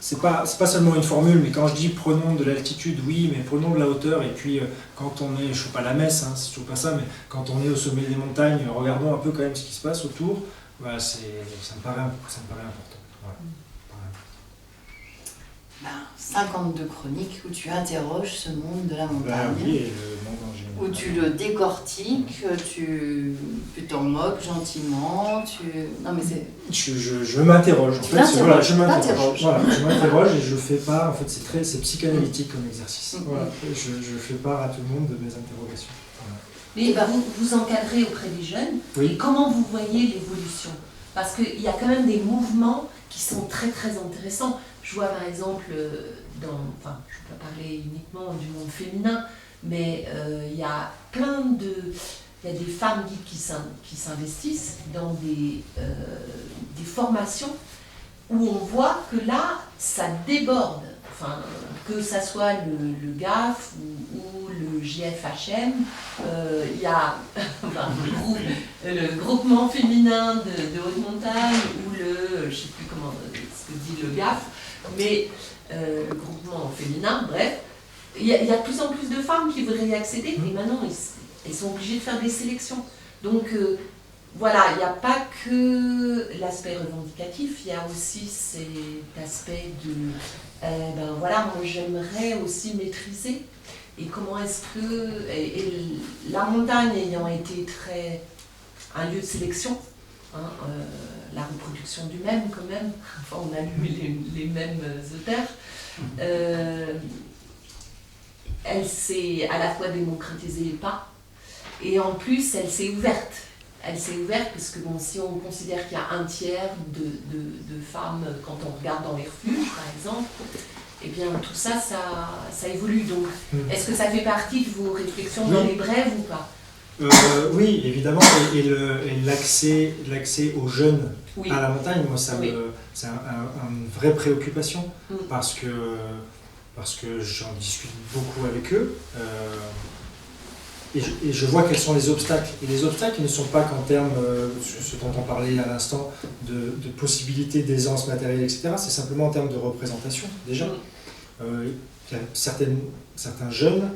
A: c'est pas seulement une formule, mais quand je dis prenons de l'altitude, oui, mais prenons de la hauteur, et puis quand on est, je ne fais pas la messe, hein, c'est toujours pas ça, mais quand on est au sommet des montagnes, regardons un peu quand même ce qui se passe autour, voilà, ça me paraît important. Voilà.
B: 52 chroniques où tu interroges ce monde de la montagne,
A: Oui, et le monde en général.
B: où tu le décortiques, tu t'en moques gentiment, Non mais c'est...
A: Je m'interroge. En fait, je m'interroge et je fais part, en fait c'est psychanalytique comme exercice. Voilà, je fais part à tout le monde de mes interrogations. Voilà.
C: Mais vous encadrez auprès des jeunes,
A: oui.
C: Et comment vous voyez l'évolution? Parce qu'il y a quand même des mouvements qui sont très très intéressants. Je vois par exemple, je ne peux pas parler uniquement du monde féminin, mais il y a il y a des femmes guides qui s'investissent dans des formations où on voit que là, ça déborde. Enfin, que ça soit le GAF ou le GFHM, il y a le groupement féminin de haute montagne ou je ne sais plus comment ce que dit le GAF, mais le groupement féminin, bref, il y a de plus en plus de femmes qui voudraient y accéder, et maintenant elles sont obligées de faire des sélections. Donc voilà, il n'y a pas que l'aspect revendicatif, il y a aussi cet aspect de moi j'aimerais aussi maîtriser. Et comment est-ce que. Et la montagne ayant été un lieu de sélection, la reproduction du même quand même, enfin on a lu les mêmes auteurs, elle s'est à la fois démocratisée et pas, et en plus elle s'est ouverte. Elle s'est ouverte parce que si on considère qu'il y a un tiers de femmes quand on regarde dans les refuges par exemple, eh bien tout ça évolue. Donc est-ce que ça fait partie de vos réflexions dans les brèves ou pas?
A: Oui, évidemment, et l'accès aux jeunes à la montagne, moi c'est une vraie préoccupation parce que j'en discute beaucoup avec eux. Et je vois quels sont les obstacles. Et les obstacles ne sont pas qu'en termes, ce dont on parlait à l'instant, de possibilités d'aisance matérielle, etc. C'est simplement en termes de représentation, déjà. Il y a certains jeunes,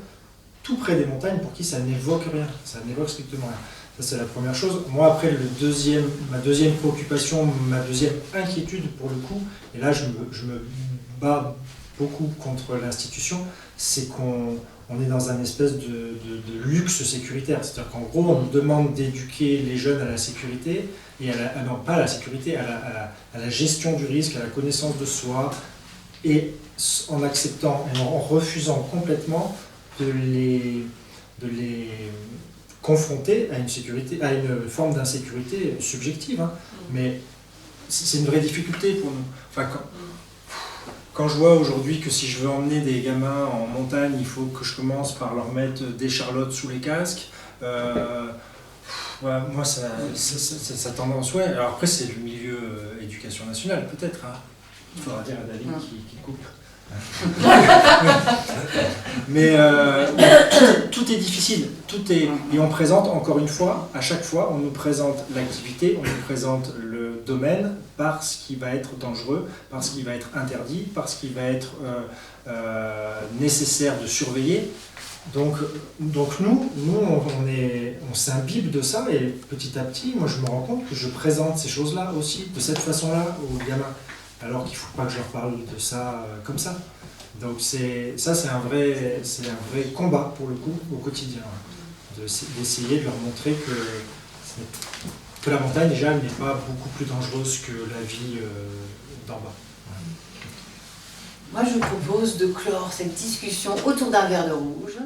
A: tout près des montagnes, pour qui ça n'évoque rien. Ça n'évoque strictement rien. Ça, c'est la première chose. Moi, après, ma deuxième préoccupation, ma deuxième inquiétude, pour le coup, et là, je me bats beaucoup contre l'institution, c'est qu'on est dans un espèce de luxe sécuritaire. C'est-à-dire qu'en gros, on nous demande d'éduquer les jeunes à la sécurité, et non pas à la sécurité, à la gestion du risque, à la connaissance de soi, et en acceptant et en refusant complètement de les confrontés à une sécurité, à une forme d'insécurité subjective. Hein. Mais c'est une vraie difficulté pour nous. Enfin, quand je vois aujourd'hui que si je veux emmener des gamins en montagne, il faut que je commence par leur mettre des charlottes sous les casques. Voilà, moi, ça tendance, ouais. Alors après, c'est le milieu éducation nationale, peut-être. Hein. Il faudra dire à David qui coupe. Mais tout est difficile, et on présente encore une fois, à chaque fois, on nous présente l'activité, on nous présente le domaine par ce qui va être dangereux, par ce qui va être interdit, par ce qui va être nécessaire de surveiller. Donc nous on s'imbibe de ça, et petit à petit, moi je me rends compte que je présente ces choses-là aussi, de cette façon-là aux gamins. Alors qu'il ne faut pas que je leur parle de ça comme ça. Donc c'est un vrai combat, pour le coup, au quotidien. D'essayer de leur montrer que la montagne, déjà, n'est pas beaucoup plus dangereuse que la vie d'en bas.
B: Moi, je propose de clore cette discussion autour d'un verre de rouge.